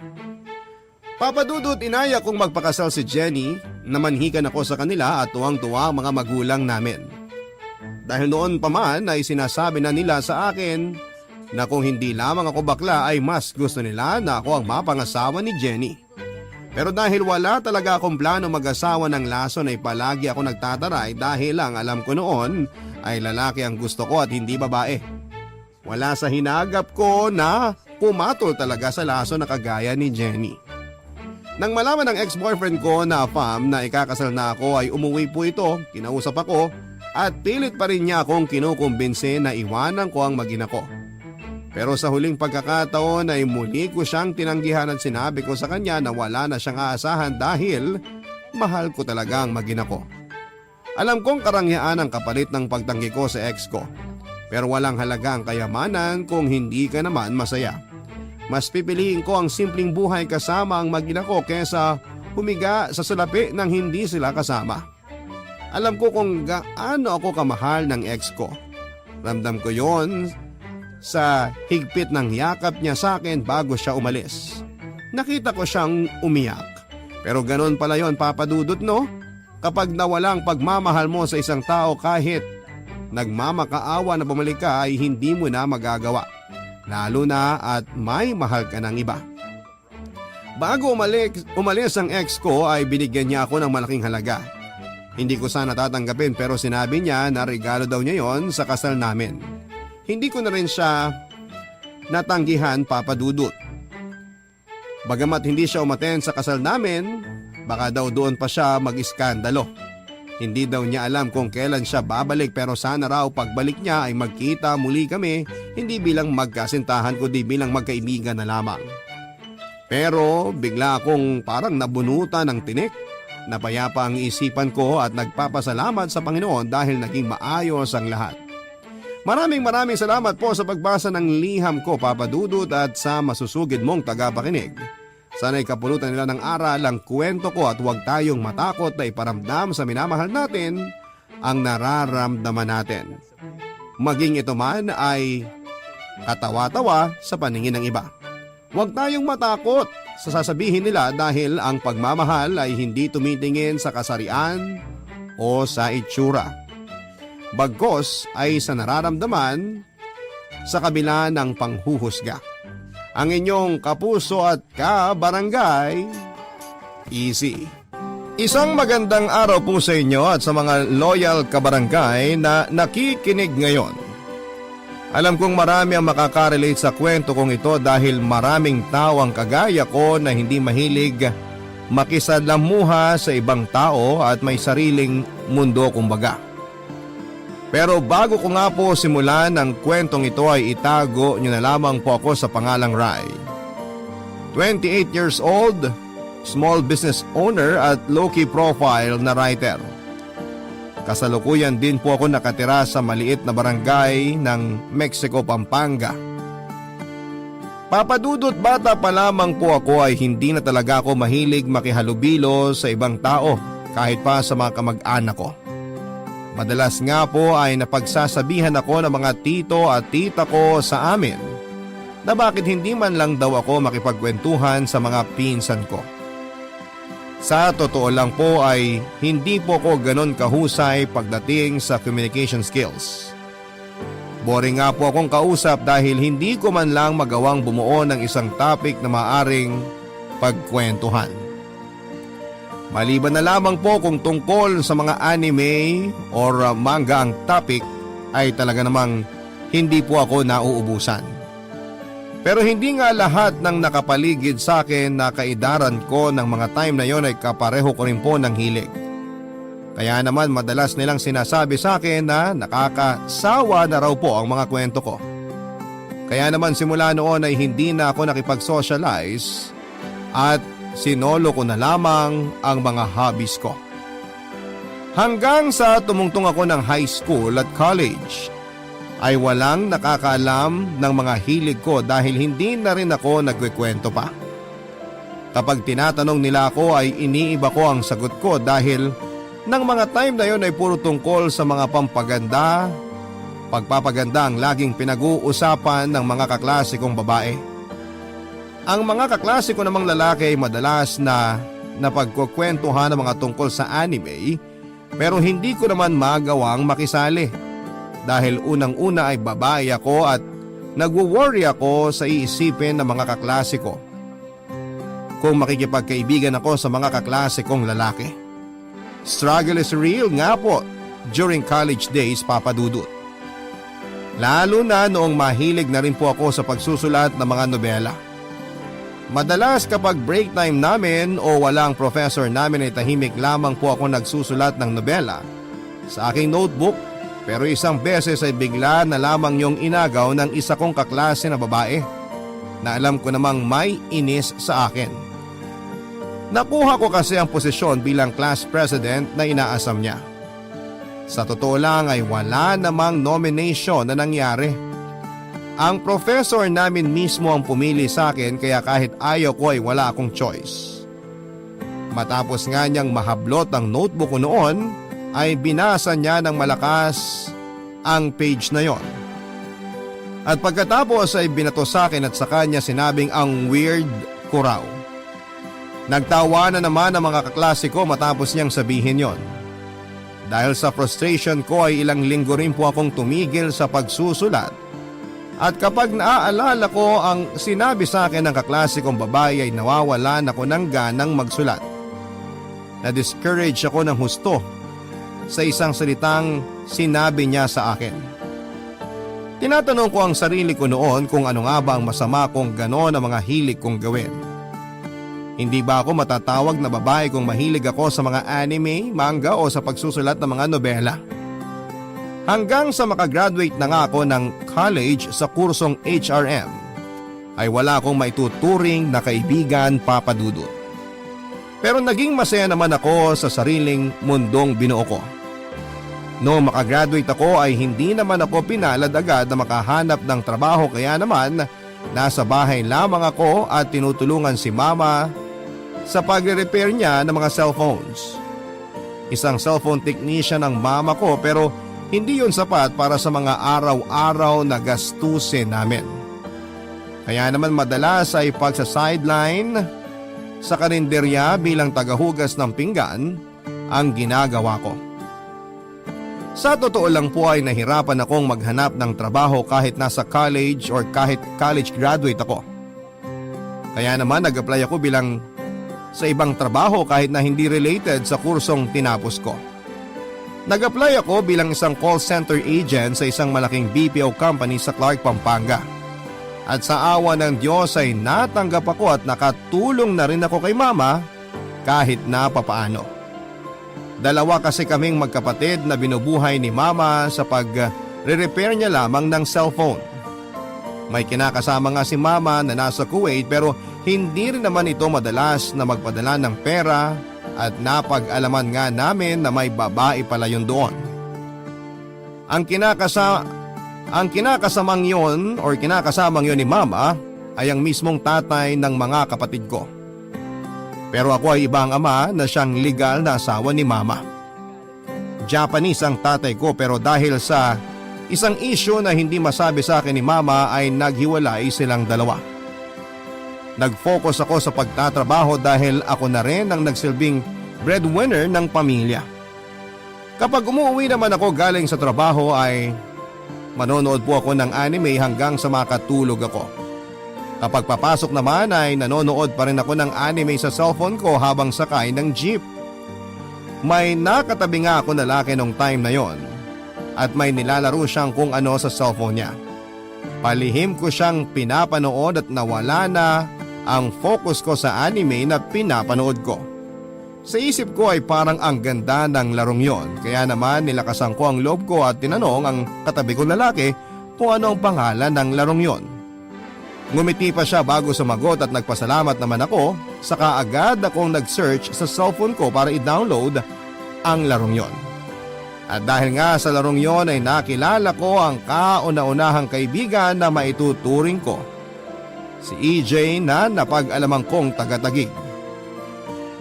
Papadudot, inaya kong magpakasal si Jenny, namanhikan ako sa kanila at tuwang-tuwa ang mga magulang namin. Dahil noon pa man ay sinasabi na nila sa akin na kung hindi lamang ako bakla ay mas gusto nila na ako ang mapangasawa ni Jenny. Pero dahil wala talaga akong plano mag-asawa ng lason ay palagi ako nagtataray dahil ang alam ko noon ay lalaki ang gusto ko at hindi babae. Wala sa hinagap ko na pumatol talaga sa laso na kagaya ni Jenny. Nang malaman ng ex-boyfriend ko na na ikakasal na ako ay umuwi po ito, kinausap ako at pilit pa rin niya akong kinukumbinse na iwanan ko ang mag-ina ko. Pero sa huling pagkakataon ay muli ko siyang tinanggihan at sinabi ko sa kanya na wala na siyang aasahan dahil mahal ko talaga ang mag-ina ko. Alam kong karangyaan ang kapalit ng pagtanggi ko sa ex ko. Pero walang halaga ang kayamanan kung hindi ka naman masaya. Mas pipiliin ko ang simpleng buhay kasama ang mag-ina ko kesa humiga sa salapi nang hindi sila kasama. Alam ko kung gaano ako kamahal ng ex ko. Ramdam ko yon sa higpit ng yakap niya sa akin bago siya umalis. Nakita ko siyang umiyak. Pero ganon pala yon, papadudot, no? Kapag nawala ang pagmamahal mo sa isang tao kahit nagmamakaawa na bumalik ka ay hindi mo na magagawa. Lalo na at may mahal ka ng iba. Bago umalis ang ex ko ay binigyan niya ako ng malaking halaga. Hindi ko sana tatanggapin pero sinabi niya na regalo daw niya yon sa kasal namin. Hindi ko na rin siya natanggihan, papadudot. Bagamat hindi siya umaten sa kasal namin, baka daw doon pa siya mag-iskandalo. Hindi daw niya alam kung kailan siya babalik pero sana raw pagbalik niya ay magkita muli kami, hindi bilang magkasintahan kundi bilang magkaibigan na lamang. Pero bigla akong parang nabunutan ng tinik. Napayapa ang isipan ko at nagpapasalamat sa Panginoon dahil naging maayos ang lahat. Maraming salamat po sa pagbasa ng liham ko, Papa Dudut, at sa masusugid mong tagapakinig. Sana'y kapulutan nila ng aral ang kwento ko at huwag tayong matakot na iparamdam sa minamahal natin ang nararamdaman natin. Maging ito man ay katawa-tawa sa paningin ng iba. Huwag tayong matakot sa sasabihin nila dahil ang pagmamahal ay hindi tumitingin sa kasarian o sa itsura. Bagkos ay sa nararamdaman sa kabila ng panghuhusga. Ang inyong kapuso at kabarangay, Easy. Isang magandang araw po sa inyo at sa mga loyal kabarangay na nakikinig ngayon. Alam kong marami ang makakarelate sa kwento kong ito dahil maraming tao ang kagaya ko na hindi mahilig makisadlamuha sa ibang tao at may sariling mundo kumbaga. Pero bago ko nga po simulan ang kwentong ito ay itago nyo na lamang po ako sa pangalang Rai. 28 years old, small business owner at low-key profile na writer. Kasalukuyan din po ako nakatira sa maliit na barangay ng Mexico, Pampanga. Papadudot, bata pa lamang po ako ay hindi na talaga ako mahilig makihalubilo sa ibang tao kahit pa sa mga kamag-anak ko. Madalas nga po ay napagsasabihan ako ng mga tito at tita ko sa amin na bakit hindi man lang daw ako makipagkwentuhan sa mga pinsan ko. Sa totoo lang po ay hindi po ko ganon kahusay pagdating sa communication skills. Boring nga po akong kausap dahil hindi ko man lang magawang bumuo ng isang topic na maaring pagkwentuhan. Maliban na lamang po kung tungkol sa mga anime or manga ang topic ay talaga namang hindi po ako nauubusan. Pero hindi nga lahat ng nakapaligid sa akin na kaidaran ko ng mga time na yon ay kapareho ko rin po ng hilig. Kaya naman madalas nilang sinasabi sa akin na nakakasawa na raw po ang mga kwento ko. Kaya naman simula noon ay hindi na ako nakipag-socialize at sinolo ko na lamang ang mga hobbies ko. Hanggang sa tumungtong ako ng high school at college ay walang nakakaalam ng mga hilig ko dahil hindi na rin ako nagkikwento pa. Kapag tinatanong nila ako ay iniiba ko ang sagot ko dahil ng mga time na yon ay puro tungkol sa mga pampaganda, pagpapaganda ang laging pinag-uusapan ng mga kaklase kong babae. Ang mga kaklase ko namang lalaki ay madalas na napagkukwentuhan ng mga tungkol sa anime pero hindi ko naman magawang makisali. Dahil unang-una ay babae ako at nagwo-worry ako sa iisipin ng mga kaklase ko kung makikipagkaibigan ako sa mga kaklase kong lalaki. Struggle is real nga po during college days, Papa Dudut. Lalo na noong mahilig na rin po ako sa pagsusulat ng mga nobela. Madalas kapag break time namin o walang professor namin ay tahimik lamang po ako nagsusulat ng nobela sa aking notebook. Pero isang beses ay bigla na lamang yung inagaw ng isa kong kaklase na babae na alam ko namang may inis sa akin. Nakuha ko kasi ang posisyon bilang class president na inaasam niya. Sa totoo lang ay wala namang nomination na nangyari. Ang professor namin mismo ang pumili sa akin kaya kahit ayaw ko ay wala akong choice. Matapos nga niyang mahablot ang notebook ko noon, ay binasa niya ng malakas ang page na yon. At pagkatapos ay binato sa akin at sa kanya sinabing ang weird ko raw. Nagtawa na naman ang mga kaklase ko matapos niyang sabihin yon. Dahil sa frustration ko ay ilang linggo rin po akong tumigil sa pagsusulat. At kapag naaalala ko ang sinabi sa akin ng kaklase kong babae ay nawawalan ako ng ganang magsulat. Na-discourage ako ng husto sa isang salitang sinabi niya sa akin. Tinatanong ko ang sarili ko noon kung ano nga ba ang masama kung gano'n ang mga hilig kong gawin. Hindi ba ako matatawag na babae kung mahilig ako sa mga anime, manga o sa pagsusulat ng mga nobela? Hanggang sa makagraduate na nga ako ng college sa kursong HRM, ay wala akong maituturing na kaibigan, Papa Dudut. Pero naging masaya naman ako sa sariling mundong binuo ko. Noong makagraduate ako ay hindi naman ako pinalad agad na makahanap ng trabaho kaya naman nasa bahay lamang ako at tinutulungan si mama sa pagre-repair niya ng mga cellphones. Isang cellphone technician ang mama ko pero hindi yun sapat para sa mga araw-araw na gastusin namin. Kaya naman madalas ay pagsa-sideline sa karinderya bilang tagahugas ng pinggan ang ginagawa ko. Sa totoo lang po ay nahirapan akong maghanap ng trabaho kahit nasa college or kahit college graduate ako. Kaya naman nag-apply ako bilang sa ibang trabaho kahit na hindi related sa kursong tinapos ko. Nag-apply ako bilang isang call center agent sa isang malaking BPO company sa Clark, Pampanga. At sa awa ng Diyos ay natanggap ako at nakatulong na rin ako kay mama kahit na papaano. Dalawa kasi kaming magkapatid na binubuhay ni mama sa pag-repair niya lamang ng cellphone. May kinakasama nga si mama na nasa Kuwait pero hindi rin naman ito madalas na magpadala ng pera at napag-alaman nga namin na may babae pala yun doon. Ang kinakasamang yon ni mama ay ang mismong tatay ng mga kapatid ko. Pero ako ay ibang ama na siyang legal na asawa ni mama. Japanese ang tatay ko pero dahil sa isang issue na hindi masabi sa akin ni mama ay naghiwalay silang dalawa. Nag-focus ako sa pagtatrabaho dahil ako na rin ang nagsilbing breadwinner ng pamilya. Kapag umuwi naman ako galing sa trabaho ay manonood po ako ng anime hanggang sa makatulog ako. Kapag papasok naman ay nanonood pa rin ako ng anime sa cellphone ko habang sakay ng jeep. May nakatabi nga ako na lalaki nung time na yon at may nilalaro siyang kung ano sa cellphone niya. Palihim ko siyang pinapanood at nawala na ang focus ko sa anime na pinapanood ko. Sa isip ko ay parang ang ganda ng larong yon kaya naman nilakasan ko ang loob ko at tinanong ang katabi kong lalaki kung ano ang pangalan ng larong yon. Ngumiti pa siya bago sumagot at nagpasalamat naman ako, saka agad akong nag-search sa cellphone ko para i-download ang larong yon. At dahil nga sa larong yon ay nakilala ko ang kauna-unahang kaibigan na maituturing ko, si EJ na napag-alamang kong taga-Taguig.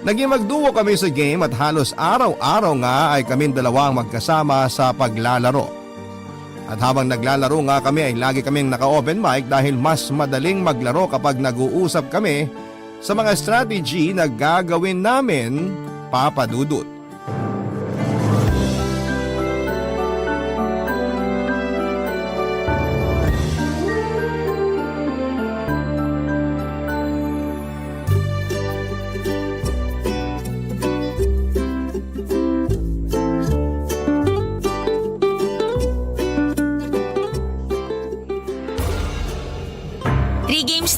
Naging magduo kami sa game at halos araw-araw nga ay kaming dalawang magkasama sa paglalaro. At habang naglalaro nga kami ay lagi kaming naka-open mic dahil mas madaling maglaro kapag nag-uusap kami sa mga strategy na gagawin namin, Papa Dudut.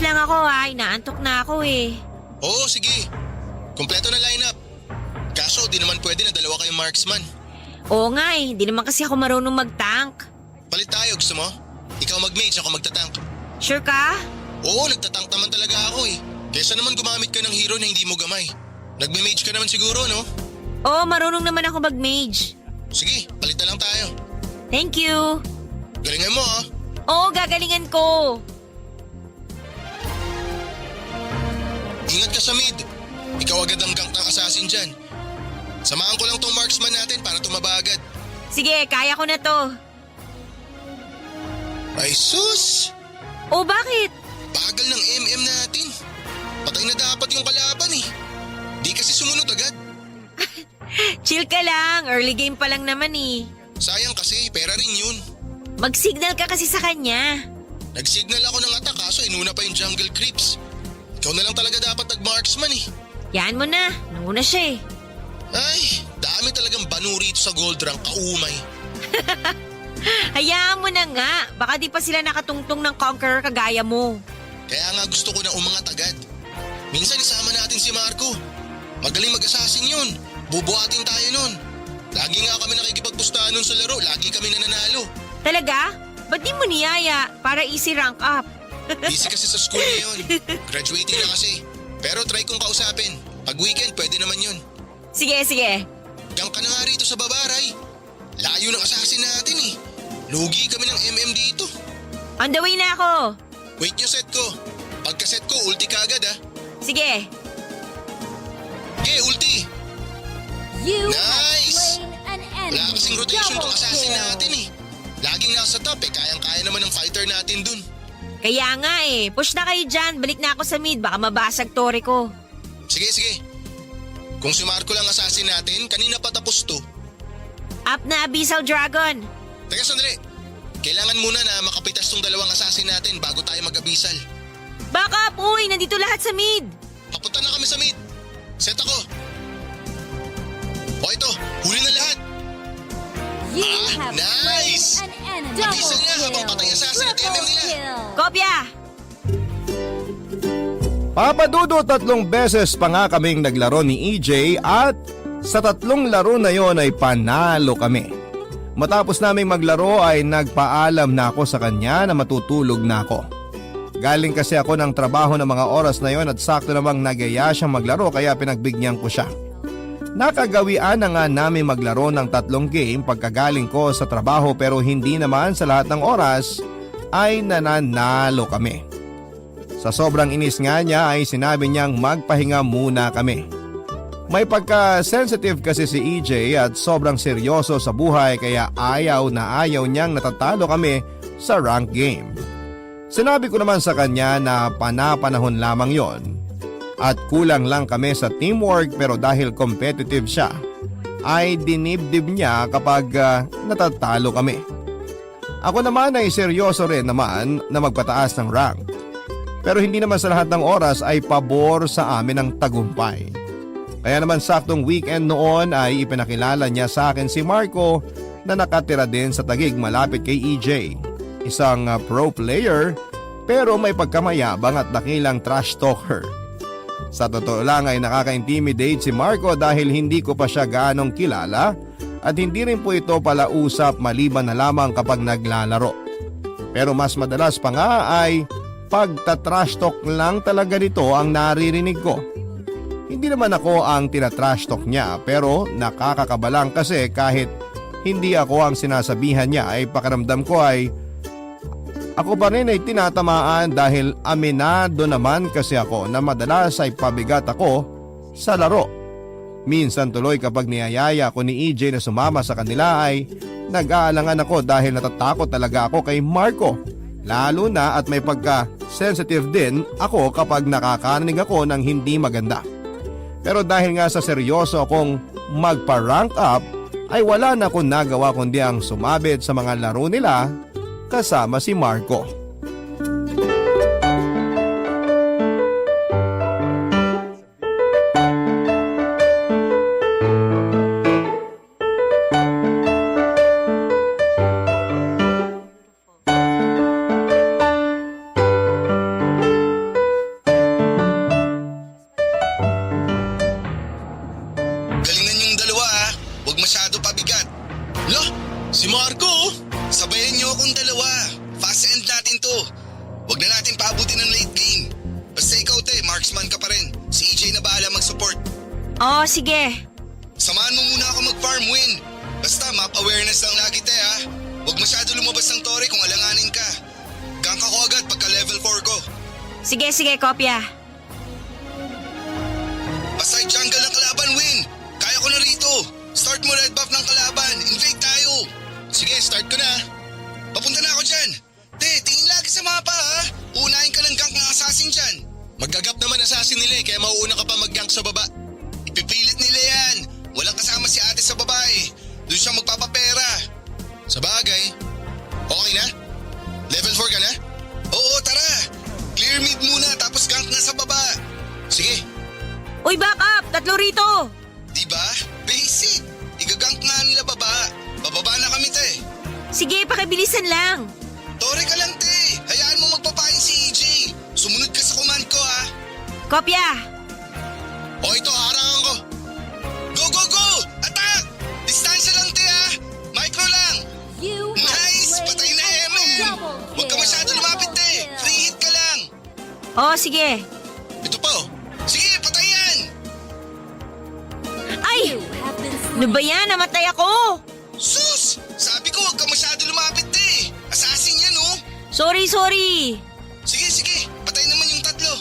Lang ako inaantok na ako eh. Oo, sige. Kompleto na lineup. Kaso di naman pwede na dalawa kayong marksman. Oo nga eh, hindi naman kasi ako marunong mag-tank. Palit tayo, gusto mo? Ikaw mag-mage, ako magtatank. Sure ka? Oo, nagtatank naman talaga ako eh. Kesa naman gumamit ka ng hero na hindi mo gamay. Nagme-mage ka naman siguro, no? Oo, marunong naman ako mag-mage. Sige, palit na lang tayo. Thank you. Galingan mo, ha? Oo, gagalingan ko. Ingat ka sa mid. Ikaw agad ang gank ng assassin dyan. Samahan ko lang tong marksman natin para tumaba agad. Sige, kaya ko na to. Ay sus! Oh, bakit? Bagal ng MM natin. Patay na dapat yung kalaban eh. Di kasi sumunod agad. Chill ka lang, early game pa lang naman eh. Sayang kasi, pera rin yun. Mag-signal ka kasi sa kanya. Nag-signal ako ng attack kaso inuna pa yung jungle creeps. Ikaw na lang talaga dapat nag-marksman eh. Yan mo na, nanguna siya eh. Ay, dami talagang banu rito sa gold rank, kaumay. Hayaan mo na nga, baka di pa sila nakatungtong ng conqueror kagaya mo. Kaya nga gusto ko na umangat agad. Minsan isama natin si Marco. Magaling mag-assassin yun. Bubuhatin tayo nun. Lagi nga kami nakikipagpustahan nun sa laro, lagi kami nananalo. Talaga? Ba't di mo niyaya para easy rank up? Busy kasi sa school ngayon. Graduating na kasi. Pero try kong kausapin. Pag weekend, pwede naman yun. Sige, sige. Gang ka na nga rito sa Babaray. Layo ng assassin natin eh. Lugi kami ng dito. On the way na ako. Wait yung set ko. Pagka-set ko, ulti ka agad ah. Sige. Okay, ulti. You Nice! have slain an Wala enemy. kasing rotation Double tong assassin kill. natin eh. Laging nasa top eh, kayang-kaya naman ng fighter natin dun. Kaya nga eh. Push na kayo dyan. Balik na ako sa mid. Baka mabasag tore ko. Sige, sige. Kung si Marco lang assassin natin, kanina pa tapos to. Up na Abyssal Dragon. Teka sandali. Kailangan muna na makapitas tong dalawang assassin natin bago tayo mag-abisal. Back up! Uy, nandito lahat sa mid. Papunta na kami sa mid. Set ako. O ito, huli na lahat. You Ah, have nice! slain an enemy. Abisal Double niya habang patay ang assassin at Triple nila. kill. Kopya! Papadudo 3 beses pa nga kaming naglaro ni EJ at sa 3 laro na yon ay panalo kami. Matapos naming maglaro ay nagpaalam na ako sa kanya na matutulog na ako. Galing kasi ako ng trabaho ng mga oras na yon at sakto namang nagyaya siyang maglaro kaya pinagbigyan ko siya. Nakagawian na nga namin maglaro ng 3 game pagkagaling ko sa trabaho pero hindi naman sa lahat ng oras ay nananalo kami. Sa sobrang inis nga niya ay sinabi niyang magpahinga muna kami. May pagka-sensitive kasi si EJ at sobrang seryoso sa buhay kaya ayaw niyang natatalo kami sa rank game. Sinabi ko naman sa kanya na panapanahon lamang yon at kulang lang kami sa teamwork pero dahil competitive siya ay dinibdib niya kapag natatalo kami. Ako naman ay seryoso rin naman na magpataas ng rank. Pero hindi naman sa lahat ng oras ay pabor sa amin ang tagumpay. Kaya naman saktong weekend noon ay ipinakilala niya sa akin si Marco na nakatira din sa Taguig malapit kay EJ. Isang pro player pero may pagkamayabang at dakilang trash talker. Sa totoo lang ay nakaka-intimidate si Marco dahil hindi ko pa siya gaanong kilala at hindi rin po ito palausap maliban na lamang kapag naglalaro. Pero mas madalas pa nga ay pagta-trash talk lang talaga nito ang naririnig ko. Hindi naman ako ang tina-trash talk niya pero nakakakabalang kasi kahit hindi ako ang sinasabihan niya ay pakiramdam ko ay ako pa rin ay tinatamaan dahil aminado naman kasi ako na madalas ay pabigat ako sa laro. Minsan tuloy kapag niyayaya ko ni EJ na sumama sa kanila ay nag-aalangan ako dahil natatakot talaga ako kay Marco. Lalo na at may pagka-sensitive din ako kapag nakakarinig ako ng hindi maganda. Pero dahil nga sa seryoso akong magpa-rank up ay wala na akong nagawa kundi ang sumabit sa mga laro nila kasama si Marco. Galingan yung dalawa ha. Huwag masyado pabigat. Lo, si Marco oh. Sabayan niyo akong dalawa. Fast end natin to. Huwag na natin paabutin ng late game. Basta ikaw te, marksman ka pa rin. Si EJ na bahala mag-support. Oh, sige. Samahan mo muna ako mag-farm win. Basta map awareness lang lagi te ha. Huwag masyado lumabas ng tore kung alanganin ka. Gank ako agad pagka level 4 ko. Sige, kopya. Basta jungle ng kalaban win. Kaya ko na rito. Start mo red buff ng kalaban. Invade tayo. Sige, start ko na. Papunta na ako dyan. Te, tingin lagi sa mapa ha. Unahin ka ng gank ng assassin dyan. Maggagap naman assassin nila kaya mauuna ka pa mag-gank sa baba. Ipipilit nila yan. Walang kasama si ate sa babae. Doon siya magpapapera. Sa bagay. Okay na? Level 4 ka na? Oo, tara. Clear mid muna tapos gank na sa baba. Sige. Uy, back up! 3 rito! Diba? Basic. Igagank nga nila baba. Bababa na kami te. Sige, pakibilisan lang. Tore ka lang te. Hayaan mo magpapain si EJ. Sumunod ka sa command ko ha. Kopya! O ito, harangan ko. Go, go, go! Attack! Distansya lang te ha. Micro lang. You have Nice! slain Patay na an Emen. double Huwag ka kill. masyado lumapit te. Double kill. Free hit ka lang. Oh, sige. Ito pa oh. Sige, patay yan. Ay! You have been Ano slain. ba yan? Namatay ako! Sus! Sorry. Sige. Patay naman yung tatlo.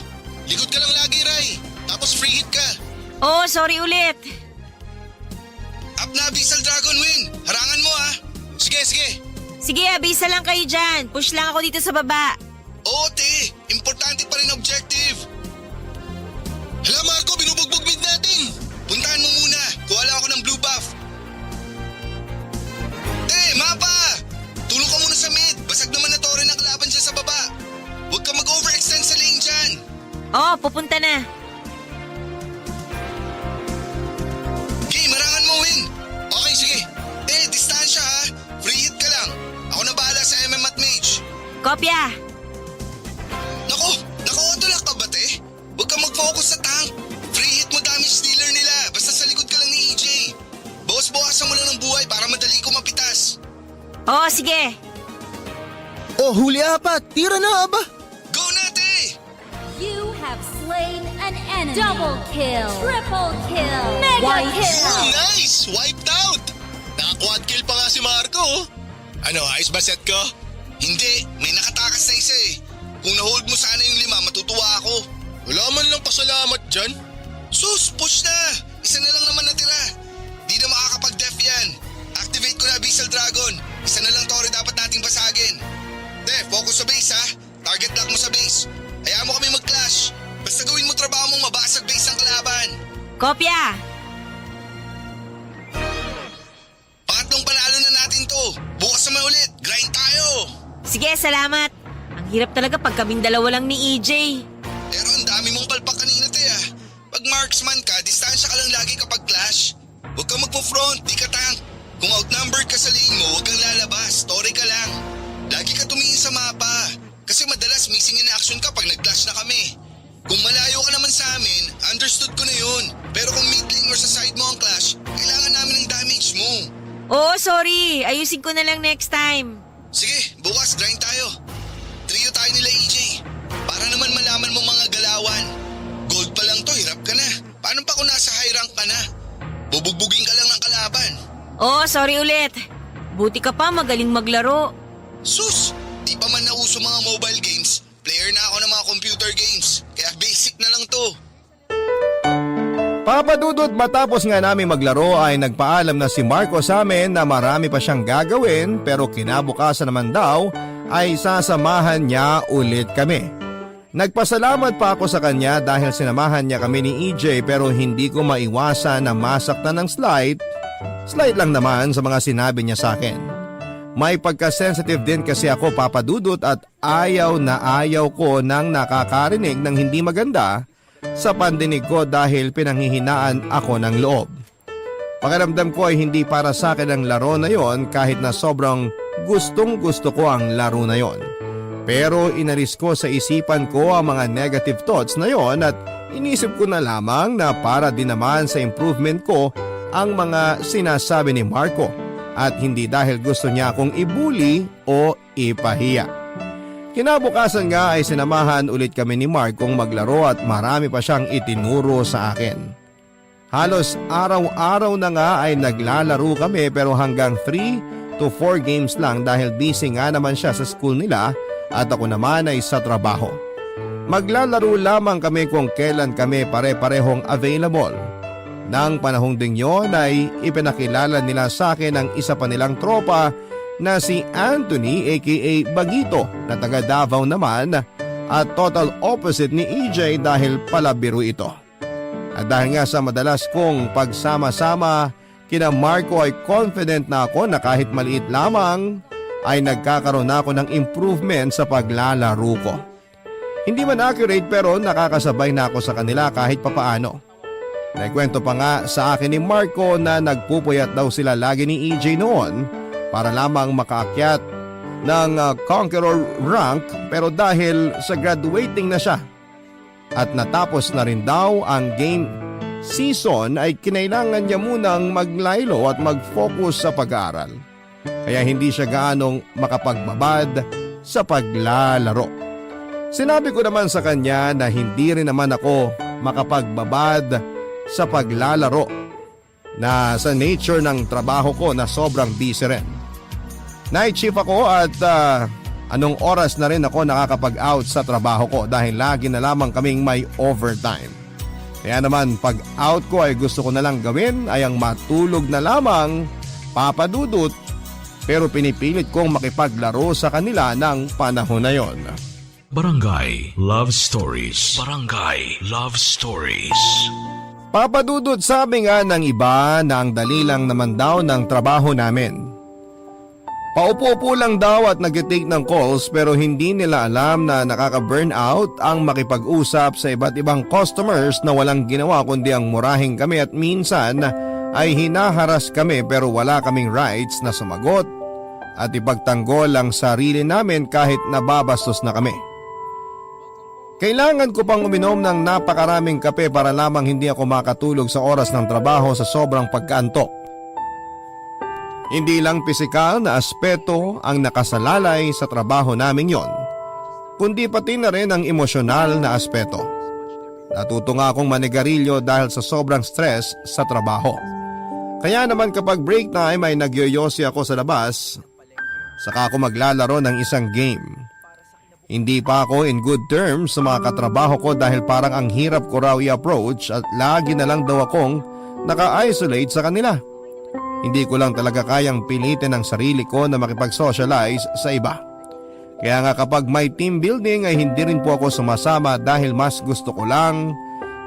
Likod ka lang lagi, Rai. Tapos free hit ka. Oh, sorry ulit. Up na, Abyssal Dragon, Win. Harangan mo, ha. Sige. Sige, abisa lang kayo dyan. Push lang ako dito sa baba. Oo, te. Importante pa rin objective. Hala, Marco, binubugbog mid natin. Puntahan mo muna. Kuha lang ako ng blue buff. Te, mapa! Tulong ka muna sa mid. Basag naman na tore ng kalaban dyan sa baba. Huwag ka mag-overextend sa lane dyan. Oh, pupunta na. Okay, marangan mo, Win. Okay, sige. Distansya, ha. Free hit ka lang. Ako na bahala sa MM at Mage. Kopya. Naka-autolock ka ba, te? Huwag ka mag-focus sa tank. Free hit mo damage dealer nila. Basta sa likod ka lang ni EJ. Bawas-bawasan mo lang ng buhay para madali ko mapitas. Oh, sige. Oh, huli apat. Tira na, aba. Go na, te! You have slain an enemy. Double kill. Triple kill. Mega kill. Oh, nice! Wiped out! Naka-quad kill pa nga si Marco. Ano, ayos ba set ko? Hindi, may nakatakas na isa eh. Kung na-hold mo sana yung 5, matutuwa ako. Wala man lang pasalamat dyan. Sus, push na! Isa na lang naman natira. Di na makakapag-def yan. Activate ko na Abyssal Dragon. Isa na lang tore dapat nating basagin. Focus sa base, ha? Target lock mo sa base. Hayaan mo kami mag-clash. Basta gawin mo trabaho mong mabasag base ang kalaban. Kopya. Pangatlong panalo na natin to. Bukas naman ulit. Grind tayo. Sige, salamat. Ang hirap talaga pag kaming dalawa lang ni EJ. Pero ang dami mong palpak kanina, te, ah. Pag marksman ka, distansya ka lang lagi kapag clash. Huwag kang magpo-front, di ka tank. Kung outnumbered ka sa lane mo, huwag kang lalabas. Story ka lang. Lagi ka tumingin sa mapa. Kasi madalas missing in action ka pag nag-clash na kami. Kung malayo ka naman sa amin, understood ko na yun. Pero kung mid lane or sa side mo ang clash, kailangan namin ng damage mo. Oh, sorry. Ayusin ko na lang next time. Sige, bukas grind tayo. Trio tayo nila EJ. Para naman malaman mo mga galawan. Gold pa lang to, hirap ka na. Paano pa kung nasa high rank ka na? Bubugbugin ka lang ng kalaban. Oh, sorry ulit. Buti ka pa magaling maglaro. Sus! Di pa man nauso mga mobile games. Player na ako ng mga computer games. Kaya basic na lang to. Papa Dudut, matapos nga namin maglaro ay nagpaalam na si Marco sa amin na marami pa siyang gagawin pero kinabukasan naman daw ay sasamahan niya ulit kami. Nagpasalamat pa ako sa kanya dahil sinamahan niya kami ni EJ pero hindi ko maiwasan na masaktan ng slight lang naman sa mga sinabi niya sa akin. May pagka-sensitive din kasi ako, Papa Dudut, at ayaw na ayaw ko nang nakakarinig ng hindi maganda sa pandinig ko dahil pinanghihinaan ako ng loob. Pakiramdam ko ay hindi para sa akin ang laro na yon kahit na sobrang gustong gusto ko ang laro na yon. Pero inalis ko sa isipan ko ang mga negative thoughts na yon at inisip ko na lamang na para din naman sa improvement ko ang mga sinasabi ni Marco at hindi dahil gusto niya akong ibuli o ipahiya. Kinabukasan nga ay sinamahan ulit kami ni Marcong maglaro at marami pa siyang itinuro sa akin. Halos araw-araw na nga ay naglalaro kami pero hanggang 3 to 4 games lang dahil busy nga naman siya sa school nila at ako naman ay sa trabaho. Maglalaro lamang kami kung kailan kami pare-parehong available. Nang panahong ding yon ay ipinakilala nila sa akin ang isa pa nilang tropa na si Anthony aka Bagito na taga Davao naman at total opposite ni EJ dahil palabiro ito. At dahil nga sa madalas kong pagsama-sama kina Marco ay confident na ako na kahit maliit lamang ay nagkakaroon na ako ng improvement sa paglalaro ko. Hindi man accurate pero nakakasabay na ako sa kanila kahit papaano. Naikwento pa nga sa akin ni Marco na nagpupuyat daw sila lagi ni EJ noon para lamang makaakyat ng Conqueror rank pero dahil sa graduating na siya at natapos na rin daw ang game season ay kinailangan niya munang maglaylo at mag-focus sa pag-aaral. Kaya hindi siya gaanong makapagbabad sa paglalaro. Sinabi ko naman sa kanya na hindi rin naman ako makapagbabad sa paglalaro na sa nature ng trabaho ko na sobrang busy rin. Night shift ako at anong oras na rin ako nakakapag-out sa trabaho ko dahil lagi na lamang kaming may overtime. Kaya naman pag out ko ay gusto ko na lang gawin ay ang matulog na lamang, Papa Dudut, pero pinipilit kong makipaglaro sa kanila ng panahon na yon. Barangay Love Stories. Barangay Love Stories. Papa Dudut, sabi nga ng iba na ang dali lang naman daw ng trabaho namin. Paupo-upo lang daw at nag-take ng calls pero hindi nila alam na nakaka-burnout ang makipag-usap sa iba't ibang customers na walang ginawa kundi ang murahin kami at minsan ay hinaharas kami pero wala kaming rights na sumagot at ipagtanggol ang sarili namin kahit nababastos na kami. Kailangan ko pang uminom ng napakaraming kape para lamang hindi ako makatulog sa oras ng trabaho sa sobrang pagkaantok. Hindi lang pisikal na aspeto ang nakasalalay sa trabaho namin yon, kundi pati na rin ang emosyonal na aspeto. Natuto nga akong manigarilyo dahil sa sobrang stress sa trabaho. Kaya naman kapag break time ay nagyoyosi ako sa labas, saka ako maglalaro ng isang game. Hindi pa ako in good terms sa mga katrabaho ko dahil parang ang hirap ko raw i-approach at lagi na lang daw akong naka-isolate sa kanila. Hindi ko lang talaga kayang pilitin ang sarili ko na makipag-socialize sa iba. Kaya nga kapag may team building ay hindi rin po ako sumasama dahil mas gusto ko lang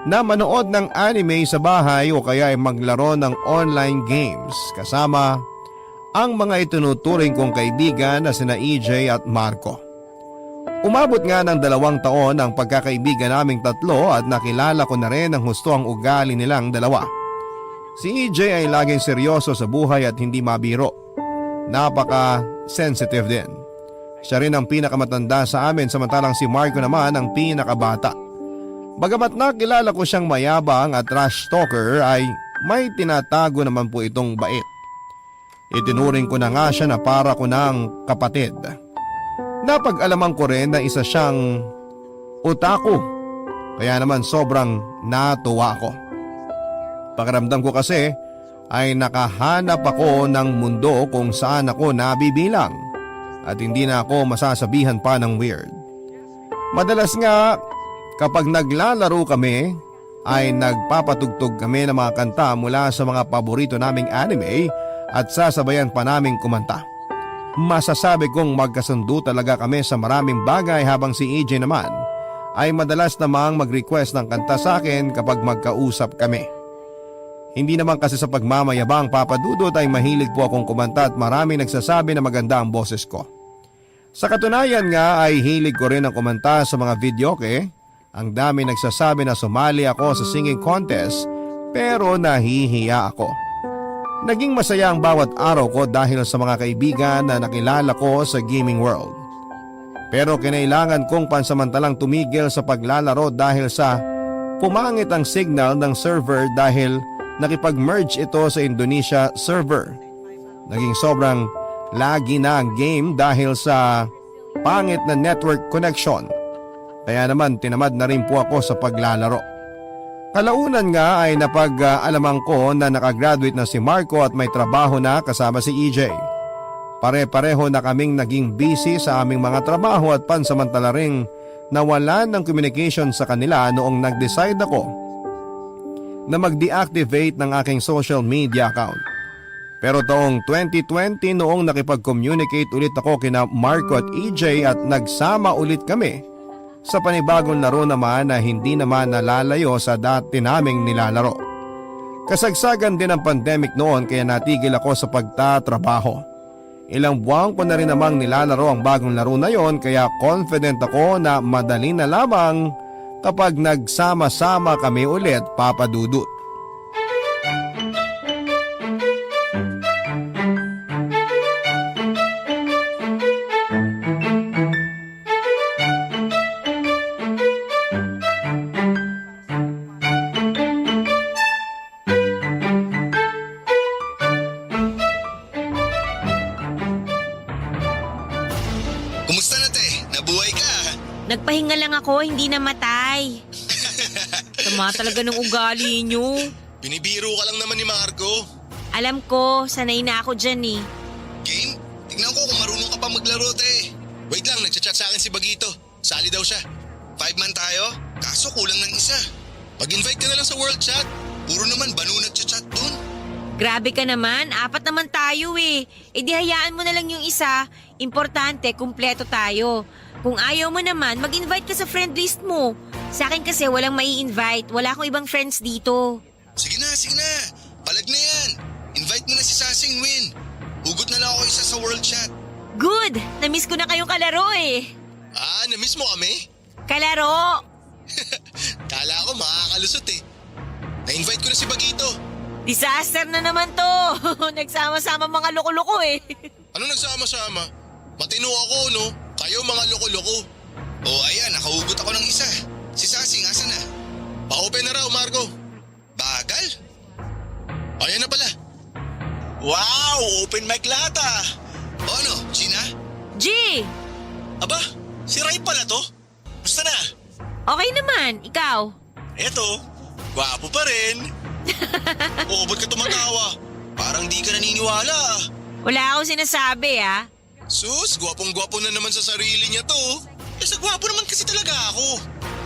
na manood ng anime sa bahay o kaya ay maglaro ng online games kasama ang mga itinuturing kong kaibigan na sina EJ at Marco. Umabot nga ng 2 taon ang pagkakaibigan naming tatlo at nakilala ko na rin ang husto ang ugali nilang dalawa. Si EJ ay laging seryoso sa buhay at hindi mabiro. Napaka-sensitive din. Siya rin ang pinakamatanda sa amin samantalang si Marco naman ang pinakabata. Bagamat nakilala ko siyang mayabang at trash talker ay may tinatago naman po itong bait. Itinuring ko na nga siya na para ko ng kapatid. Napag-alaman ko rin na isa siyang otaku. Kaya naman sobrang natuwa ko. Pakiramdam ko kasi ay nakahanap ako ng mundo kung saan ako nabibilang at hindi na ako masasabihan pa ng weird. Madalas nga kapag naglalaro kami ay nagpapatugtog kami ng mga kanta mula sa mga paborito naming anime at sasabayan pa naming kumanta. Masasabi kong magkasundo talaga kami sa maraming bagay habang si EJ naman ay madalas namang mag-request ng kanta sa akin kapag magkausap kami. Hindi naman kasi sa pagmamayabang, Papa Dudut, ay mahilig po akong kumanta at marami nagsasabi na maganda ang boses ko. Sa katunayan nga ay hilig ko rin ang kumanta sa mga videoke. Ang dami nagsasabi na sumali ako sa singing contest pero nahihiya ako. Naging masaya ang bawat araw ko dahil sa mga kaibigan na nakilala ko sa gaming world. Pero kinailangan kong pansamantalang tumigil sa paglalaro dahil sa pumangit ang signal ng server dahil nakipag-merge ito sa Indonesia server. Naging sobrang lagi na ang game dahil sa pangit na network connection. Kaya naman tinamad na rin po ako sa paglalaro. Kalaunan nga ay napag-alaman ko na nakagraduate na si Marco at may trabaho na kasama si EJ. Pare-pareho na kaming naging busy sa aming mga trabaho at pansamantala ring nawalan ng communication sa kanila noong nag-decide ako na mag-deactivate ng aking social media account. Pero taong 2020 noong nakipag-communicate ulit ako kina Marco at EJ at nagsama ulit kami sa panibagong laro naman na hindi naman nalalayo sa dati naming nilalaro. Kasagsagan din ang pandemic noon kaya natigil ako sa pagtatrabaho. Ilang buwan ko na rin namang nilalaro ang bagong laro na yon kaya confident ako na madali na lamang kapag nagsama-sama kami ulit, Papa Dudut. Kumusta na, te? Nabuhay ka? Nagpahinga lang ako, hindi namatay. Tama talaga ng ugali nyo. Binibiro ka lang naman ni Marco. Alam ko, sanay na ako dyan eh. Game? Tignan ko kung marunong ka pa maglaro, te. Wait lang, nagchat-chat sa akin si Bagito. Sali daw siya. 5-man tayo, kaso kulang ng isa. Pag-invite ka na lang sa world chat. Puro naman banu nagchat-chat dun. Grabe ka naman, 4 naman tayo eh. E di hayaan mo na lang yung isa. Importante, kumpleto tayo. Kung ayaw mo naman, mag-invite ka sa friend list mo. Sa akin kasi walang mai-invite. Wala akong ibang friends dito. Sige na. Palag na yan. Invite mo na si Sasing, Win. Hugot na lang ako isa sa world chat. Good! Namiss ko na kayong kalaro eh. Ah, na-miss mo kami? Kalaro! Kala ko makakalusot eh. Na-invite ko na si Bagito. Disaster na naman to. Nagsama-sama mga loko-loko eh. Ano nagsama-sama? Matino ako, no? Kayo mga loko-loko. Oh, ayan, nakahugot ako ng isa. Si Sasing, asa na? Pa-open na raw, Marco. Bagal? Ayan na pala. Wow, open mic lahat ah. O ano, Gina? G! Aba, si Ray pala to. Basta na. Okay naman, ikaw. Eto, gwapo pa rin. Oo, ba't ka tumatawa? Parang di ka naniniwala ah. Wala akong sinasabi ah. Sus, gwapong-gwapo na naman sa sarili niya to. Eh, sa gwapo naman kasi talaga ako.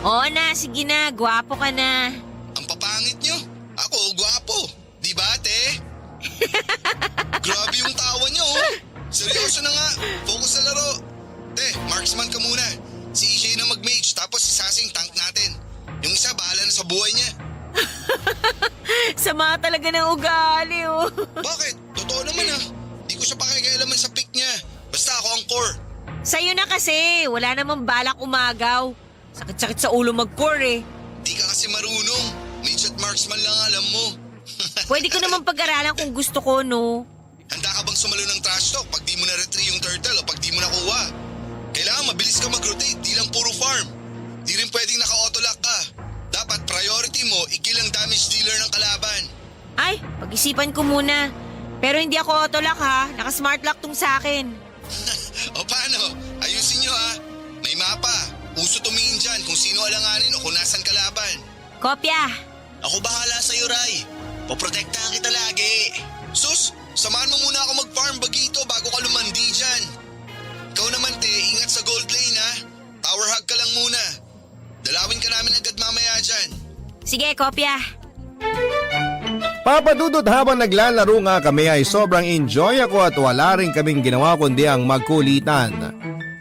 Oo na, sige na, gwapo ka na. Ang papangit niyo. Ako, gwapo. Di ba, ate? Grabe yung tawa niyo, oh. Seryoso na nga. Focus sa laro. Te, marksman ka muna. Si EJ na mag-mage, tapos si Sasing tank natin. Yung isa, bahala na sa buhay niya. Sama talaga ng ugali oh. Bakit? Totoo naman ah. Di ko siya pakikialaman sa pick niya. Basta ako ang core. Sa'yo na kasi, wala namang balak umagaw. Sakit-sakit sa ulo mag-core eh. Di ka kasi marunong. Mage at marksman lang alam mo. Pwede ko naman pag-aralan kung gusto ko, no? Handa ka bang sumalo ng trash talk pag di mo na-retrieve yung turtle o pag di mo nakuha? Kailangan mabilis ka mag-rotate, di lang puro farm. Di rin pwedeng naka-autolock ka. Dapat priority mo, i-kill ang damage dealer ng kalaban. Ay, pag-isipan ko muna. Pero hindi ako autolock ha, naka-smart lock tong sa akin. O paano? Ayusin nyo ha. May mapa. Uso tumingin dyan kung sino alanganin o kung nasan kalaban. Kopya! Ako bahala sa'yo, Ray. Poprotektahan kita lagi. Sus, samahan mo muna ako mag-farm Bagito bago ka lumandi dyan. Ikaw naman, te, ingat sa gold lane ha. Tower hug ka lang muna. Dalawin ka namin agad mamaya dyan. Sige, kopya. Papadudot habang naglalaro nga kami ay sobrang enjoy ako at wala rin kaming ginawa kundi ang magkulitan.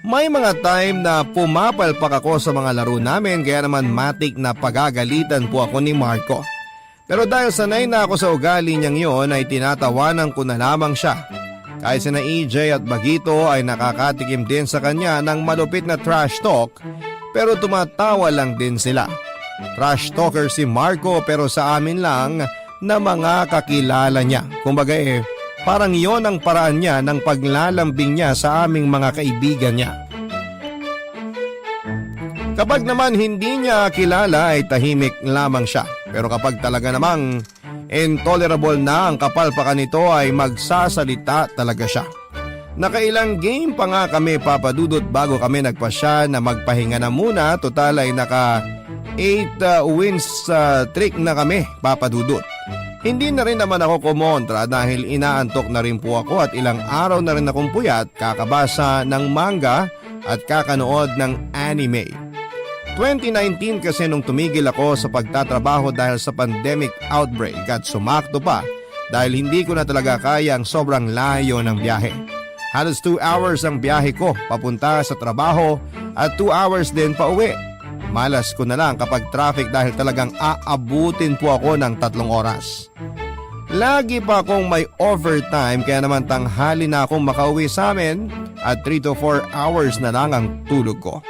May mga time na pumapalpak ako sa mga laro namin kaya naman matik na pagagalitan po ako ni Marco. Pero dahil sanay na ako sa ugali niyang yon ay tinatawanan ko na lamang siya. Kahit sina EJ at Bagito ay nakakatikim din sa kanya ng malupit na trash talk pero tumatawa lang din sila. Trash talker si Marco pero sa amin lang na mga kakilala niya. Kumbaga parang yon ang paraan niya ng paglalambing niya sa aming mga kaibigan niya. Kapag naman hindi niya kilala ay tahimik lamang siya. Pero kapag talaga namang intolerable na ang kapalpakan nito ay magsasalita talaga siya. Nakailang game pa nga kami papadudot bago kami nagpasya na magpahinga na muna. Total ay naka 8 wins streak na kami papadudot. Hindi na rin naman ako kumontra dahil inaantok na rin po ako at ilang araw na rin akong puyat kakabasa ng manga at kakanood ng anime. 2019 kasi nung tumigil ako sa pagtatrabaho dahil sa pandemic outbreak at sumakto pa dahil hindi ko na talaga kaya ang sobrang layo ng biyahe. Halos 2 hours ang biyahe ko papunta sa trabaho at 2 hours din pa uwi. Malas ko na lang kapag traffic dahil talagang aabutin po ako ng 3 oras. Lagi pa akong may overtime kaya naman tanghali na akong makauwi sa amin at 3 to 4 hours na lang ang tulog ko.